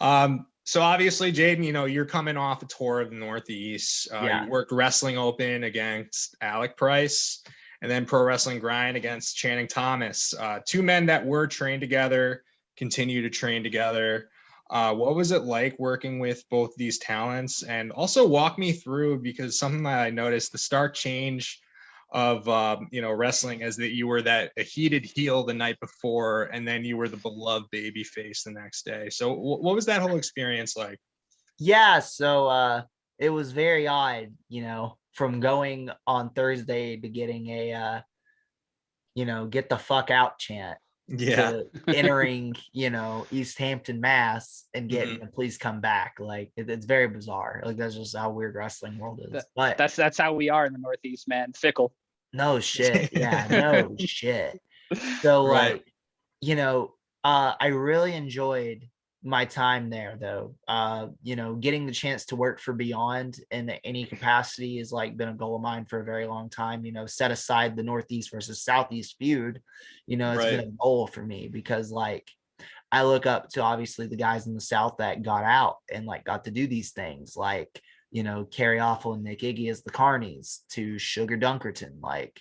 So obviously, Jaden, you know, you're coming off a tour of the Northeast. You worked Wrestling Open against Alec Price, and then Pro Wrestling Grind against Channing Thomas. Two men that were trained together, continue to train together. What was it like working with both these talents? And also walk me through, because something that I noticed, the stark change of wrestling is that you were a heated heel the night before, and then you were the beloved baby face the next day. So what was that whole experience like? Yeah, so it was very odd, you know, from going on Thursday to getting a get the fuck out chant. To entering, East Hampton, Mass, and getting the please come back. Like it's very bizarre. Like that's just how weird wrestling world is. But that's how we are in the Northeast, man. Fickle. No shit. Yeah, no shit. So like, I really enjoyed my time there though. Getting the chance to work for Beyond in any capacity has like been a goal of mine for a very long time. Set aside the Northeast versus Southeast feud, it's been a goal for me, because like I look up to obviously the guys in the South that got out and like got to do these things, like Kerry Awful and Nick Iggy as the Carnies, to Sugar Dunkerton, like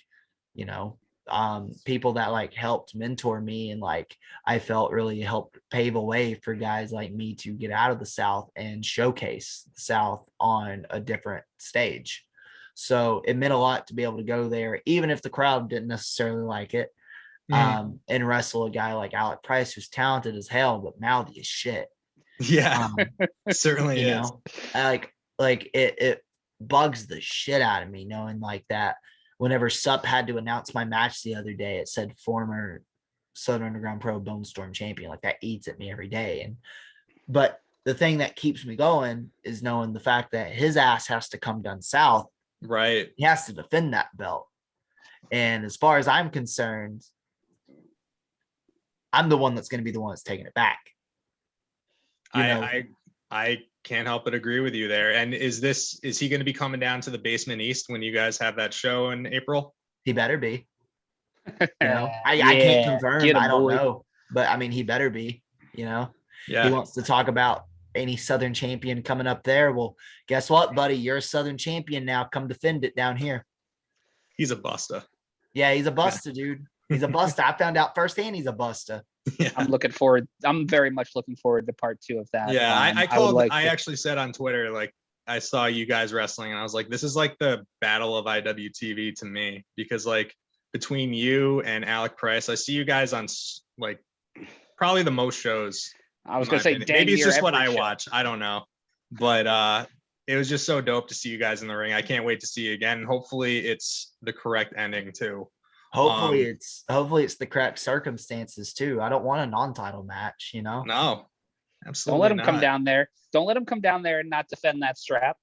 people that like helped mentor me, and like I felt really helped pave a way for guys like me to get out of the South and showcase the South on a different stage. So it meant a lot to be able to go there, even if the crowd didn't necessarily like it, and wrestle a guy like Alec Price, who's talented as hell but mouthy as shit. Yeah, certainly is. Like it bugs the shit out of me knowing like that. Whenever Sup had to announce my match the other day, it said former Southern Underground Pro Bone Storm champion. Like that eats at me every day. But the thing that keeps me going is knowing the fact that his ass has to come down south. Right. He has to defend that belt. And as far as I'm concerned, I'm the one that's going to be the one that's taking it back. I can't help but agree with you there. And is he going to be coming down to the Basement East when you guys have that show in April? He better be. I can't confirm. I don't know, but I mean, he better be. He wants to talk about any Southern champion coming up there. Well, guess what, buddy? You're a Southern champion now. Come defend it down here. He's a buster. Yeah, he's a buster, dude. He's a buster. I found out firsthand he's a buster. Yeah. I'm very much looking forward to part 2 of that. Yeah, I actually said on Twitter, like, I saw you guys wrestling and I was like, this is like the battle of IWTV to me, because like between you and Alec Price, I see you guys on like probably the most shows. I was going to say, maybe it's just what I watch. I don't know, but it was just so dope to see you guys in the ring. I can't wait to see you again. Hopefully it's the correct ending too. Hopefully it's the correct circumstances too. I don't want a non-title match, No, absolutely. Don't let him come down there. Don't let him come down there and not defend that strap.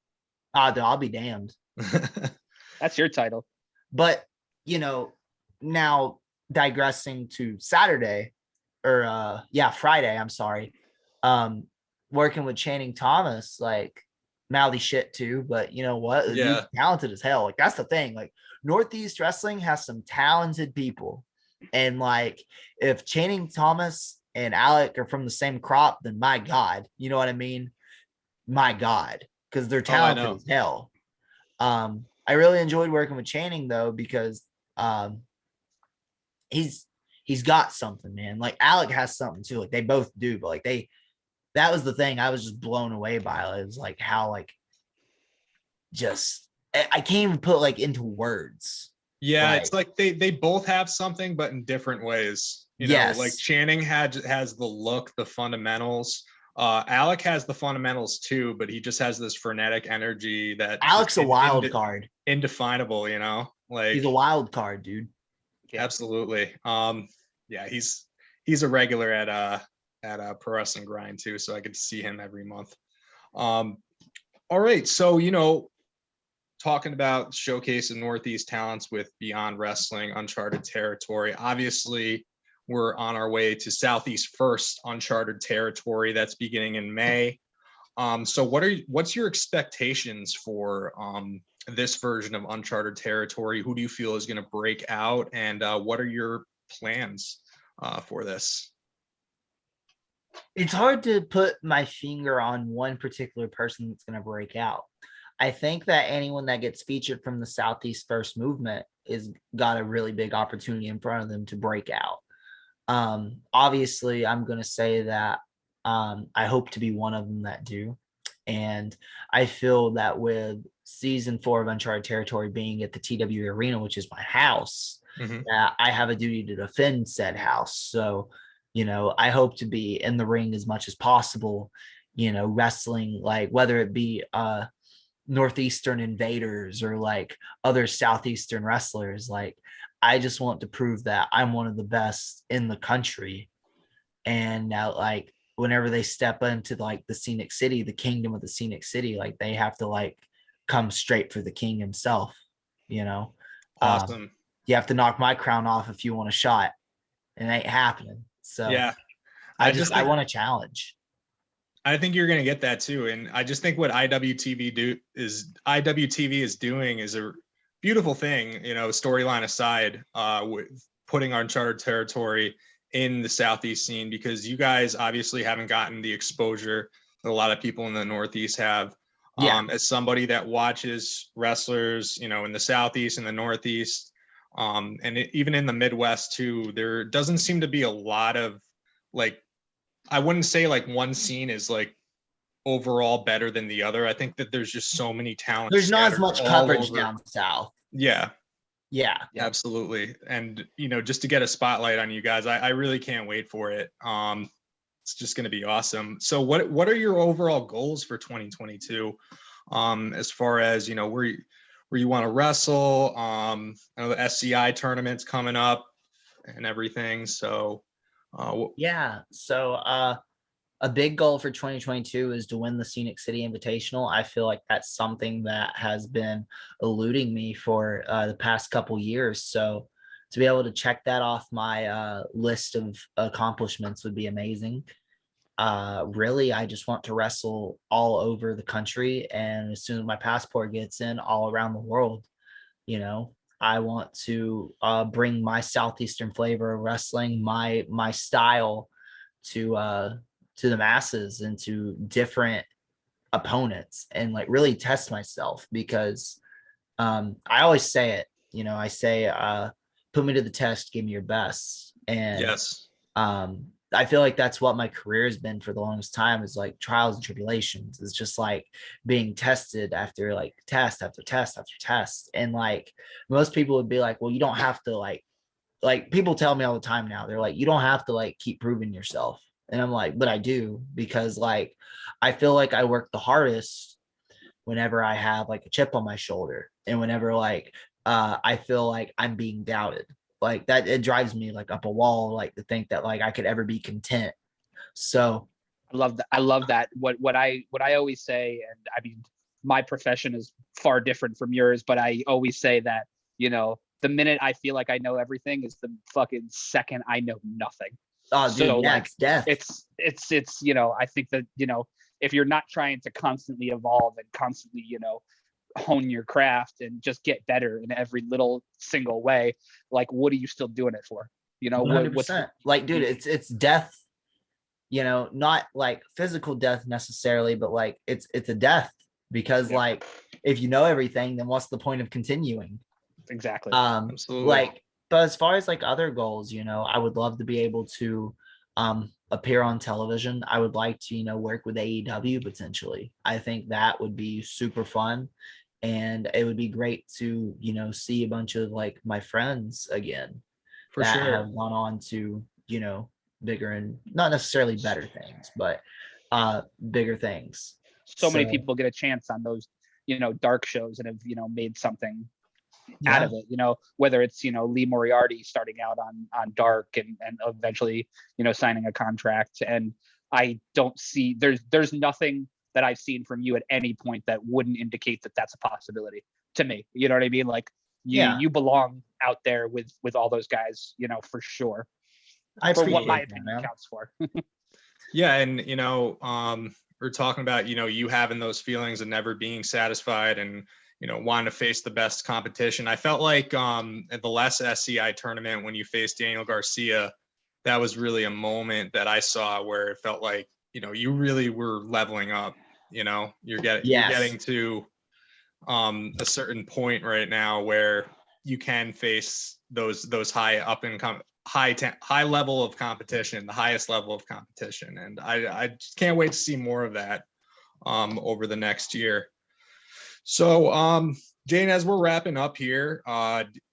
I'll be damned. That's your title. But now digressing to Saturday, or Friday, I'm sorry. Working with Channing Thomas, like mouthy shit too, but you know what? He's talented as hell. Like that's the thing. Like Northeast wrestling has some talented people, and like if Channing Thomas and Alec are from the same crop, then my God, you know what I mean? My God, because they're talented as hell. I really enjoyed working with Channing though, because he's got something, man. Like Alec has something too. Like they both do, but like that was the thing I was just blown away by. It was like how like just I can't even put like into words. Yeah, it's like they both have something, but in different ways. Like Channing has the look, the fundamentals. Alec has the fundamentals too, but he just has this frenetic energy that Alec's a wild card. indefinable, you know, like he's a wild card, dude. Absolutely. Yeah, he's a regular at Pro Wrestling Grind too, so I get to see him every month. All right, so talking about showcase of Northeast talents with Beyond Wrestling, Uncharted Territory. Obviously, we're on our way to Southeast First Uncharted Territory. That's beginning in May. So what's your expectations for this version of Uncharted Territory? Who do you feel is going to break out, and what are your plans for this? It's hard to put my finger on one particular person that's going to break out. I think that anyone that gets featured from the Southeast First movement is got a really big opportunity in front of them to break out. Obviously, I'm going to say that I hope to be one of them that do. And I feel that with season 4 of Uncharted Territory being at the TW Arena, which is my house, I have a duty to defend said house. So, I hope to be in the ring as much as possible, wrestling, like whether it be Northeastern invaders or like other Southeastern wrestlers. Like, I just want to prove that I'm one of the best in the country. And now, like, whenever they step into like the scenic city, the kingdom of the scenic city, like they have to like come straight for the king himself, Awesome. You have to knock my crown off if you want a shot. It ain't happening. So yeah, I want a challenge. I think you're going to get that too. And I just think what IWTV is doing is a beautiful thing, storyline aside, with putting Uncharted Territory in the Southeast scene, because you guys obviously haven't gotten the exposure that a lot of people in the Northeast have. As somebody that watches wrestlers, in the Southeast and the Northeast, and even in the Midwest too, there doesn't seem to be a lot of like, I wouldn't say like one scene is like overall better than the other. I think that there's just so many talents. There's not as much coverage down south. Yeah, absolutely. And just to get a spotlight on you guys, I really can't wait for it. It's just going to be awesome. So what are your overall goals for 2022, as far as where you want to wrestle? I know the SCI tournament's coming up and everything, so so a big goal for 2022 is to win the Scenic City Invitational. I feel like that's something that has been eluding me for the past couple years. So to be able to check that off my list of accomplishments would be amazing. Really, I just want to wrestle all over the country, and as soon as my passport gets in, all around the world. I want to bring my Southeastern flavor of wrestling, my style to the masses and to different opponents, and like really test myself, because I always say it, I say put me to the test, give me your best. And yes, I feel like that's what my career has been for the longest time, is like trials and tribulations. It's just like being tested after like test after test after test. And like most people would be like, well, you don't have to like people tell me all the time now, they're like, you don't have to like keep proving yourself. And I'm like, but I do, because like I feel like I work the hardest whenever I have like a chip on my shoulder, and whenever like I feel like I'm being doubted. Like that, it drives me like up a wall, like to think that like I could ever be content. So I love that. What I always say, and I mean, my profession is far different from yours, but I always say that, the minute I feel like I know everything is the fucking second I know nothing. Oh, dude, so yeah, like it's death. It's I think that, if you're not trying to constantly evolve and constantly, hone your craft and just get better in every little single way, like what are you still doing it for? 100%. Like, dude, it's death, not like physical death necessarily, but like it's a death, because like if you know everything, then what's the point of continuing? Exactly. Absolutely. Like, but as far as like other goals, I would love to be able to appear on television. I would like to, work with AEW potentially. I think that would be super fun. And it would be great to, see a bunch of like my friends again for that sure have gone on to, bigger and not necessarily better things, but bigger things. So many people get a chance on those dark shows and have, made something out of it, whether it's, Lee Moriarty starting out on dark and eventually, signing a contract. And I don't see, there's nothing that I've seen from you at any point that wouldn't indicate that that's a possibility to me. You know what I mean? Like you belong out there with all those guys, for sure. For what my opinion counts for. Yeah. And, we're talking about, you having those feelings of never being satisfied and, wanting to face the best competition. I felt like at the last SCI tournament, when you faced Daniel Garcia, that was really a moment that I saw where it felt like, you really were leveling up, you're getting to a certain point right now where you can face those high level of competition, the highest level of competition. And I just can't wait to see more of that over the next year. So Jane, as we're wrapping up here,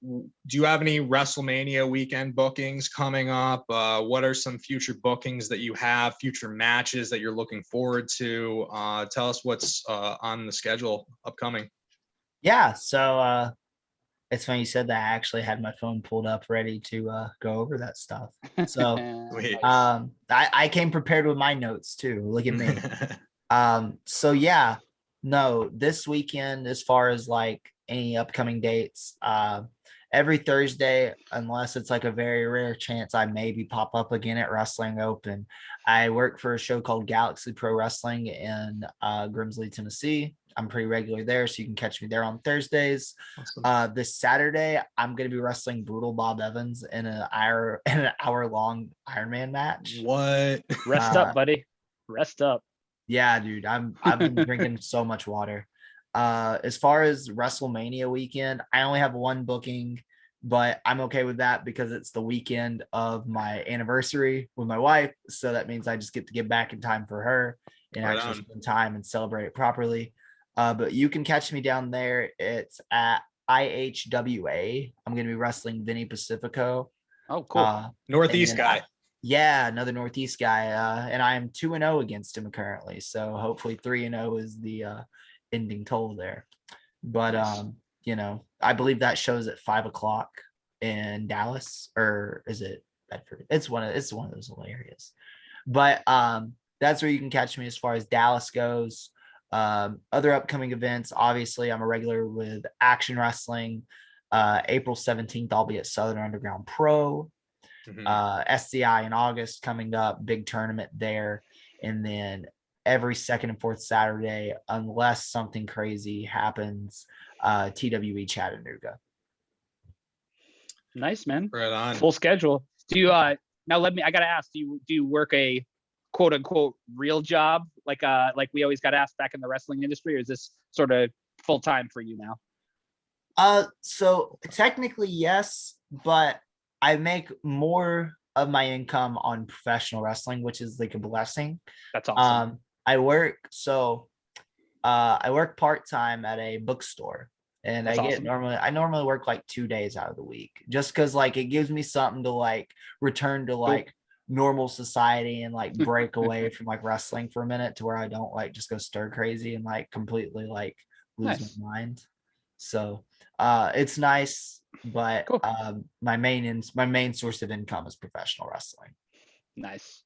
do you have any WrestleMania weekend bookings coming up? What are some future bookings that you have, future matches that you're looking forward to? Tell us what's on the schedule upcoming. Yeah, so it's funny you said that. I actually had my phone pulled up ready to go over that stuff. So I came prepared with my notes too. Look at me. So yeah, no, this weekend, as far as like any upcoming dates, every Thursday, unless it's like a very rare chance I maybe pop up again at Wrestling Open. I work for a show called Galaxy Pro Wrestling in Grimsley, Tennessee. I'm pretty regular there, so you can catch me there on Thursdays. Awesome. This Saturday, I'm going to be wrestling Brutal Bob Evans in an hour-long Ironman match. What? Rest up, buddy. Rest up. Yeah, dude. I've been drinking so much water. As far as WrestleMania weekend, I only have one booking, but I'm okay with that because it's the weekend of my anniversary with my wife. So that means I just get to get back in time for her and actually spend time and celebrate it properly. But you can catch me down there. It's at IHWA. I'm going to be wrestling Vinny Pacifico. Oh, cool. Northeast guy. Yeah, another Northeast guy. And I am 2-0 against him currently. So hopefully 3-0 is the ending total there. But, I believe that show's at 5:00 in Dallas, or is it Bedford? It's one of those areas. But that's where you can catch me as far as Dallas goes. Other upcoming events, obviously I'm a regular with Action Wrestling. April 17th I'll be at Southern Underground Pro. SCI in August coming up, big tournament there. And then every second and fourth Saturday, unless something crazy happens, TWE Chattanooga. Nice, man. Right on. Full schedule. Do you I gotta ask, do you work a quote unquote real job like we always got asked back in the wrestling industry, or is this sort of full time for you now? So technically yes, but I make more of my income on professional wrestling, which is like a blessing. That's awesome. I work part-time at a bookstore, and That's awesome. I normally work like 2 days out of the week, just because like it gives me something to like return to like normal society and like break away from like wrestling for a minute, to where I don't like just go stir crazy and like completely like lose my mind. So it's nice, but cool. My main source of income is professional wrestling. Nice,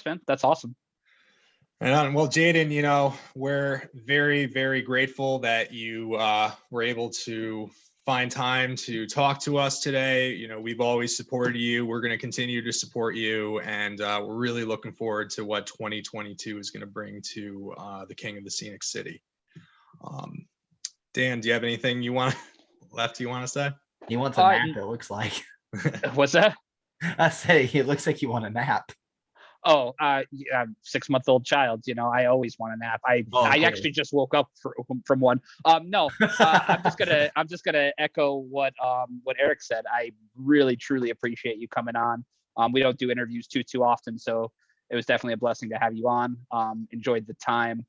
man. That's awesome. And well, Jaden, we're very, very grateful that you were able to find time to talk to us today. We've always supported you. We're going to continue to support you, and we're really looking forward to what 2022 is going to bring to the King of the Scenic City. Dan, do you have anything you want to say? He wants a nap, it looks like. What's that? I said it looks like you want a nap. Oh, 6-month-old child. I always want a nap. I actually just woke up from one. No, I'm just gonna echo what Eric said. I really truly appreciate you coming on. We don't do interviews too often, so it was definitely a blessing to have you on. Enjoyed the time.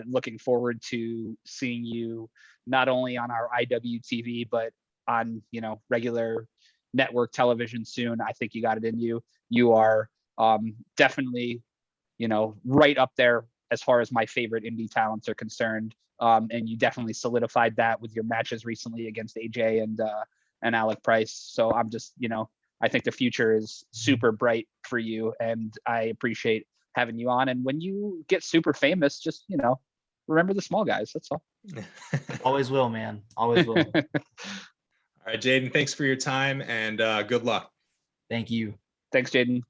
Looking forward to seeing you not only on our IWTV, but on regular network television soon. I think you got it in you. You are definitely right up there as far as my favorite indie talents are concerned. And you definitely solidified that with your matches recently against AJ and Alec Price. So I'm just, I think the future is super bright for you, and I appreciate having you on. And when you get super famous, just, remember the small guys. That's all. Always will, man. Always will. All right, Jaden, thanks for your time, and good luck. Thank you. Thanks, Jaden.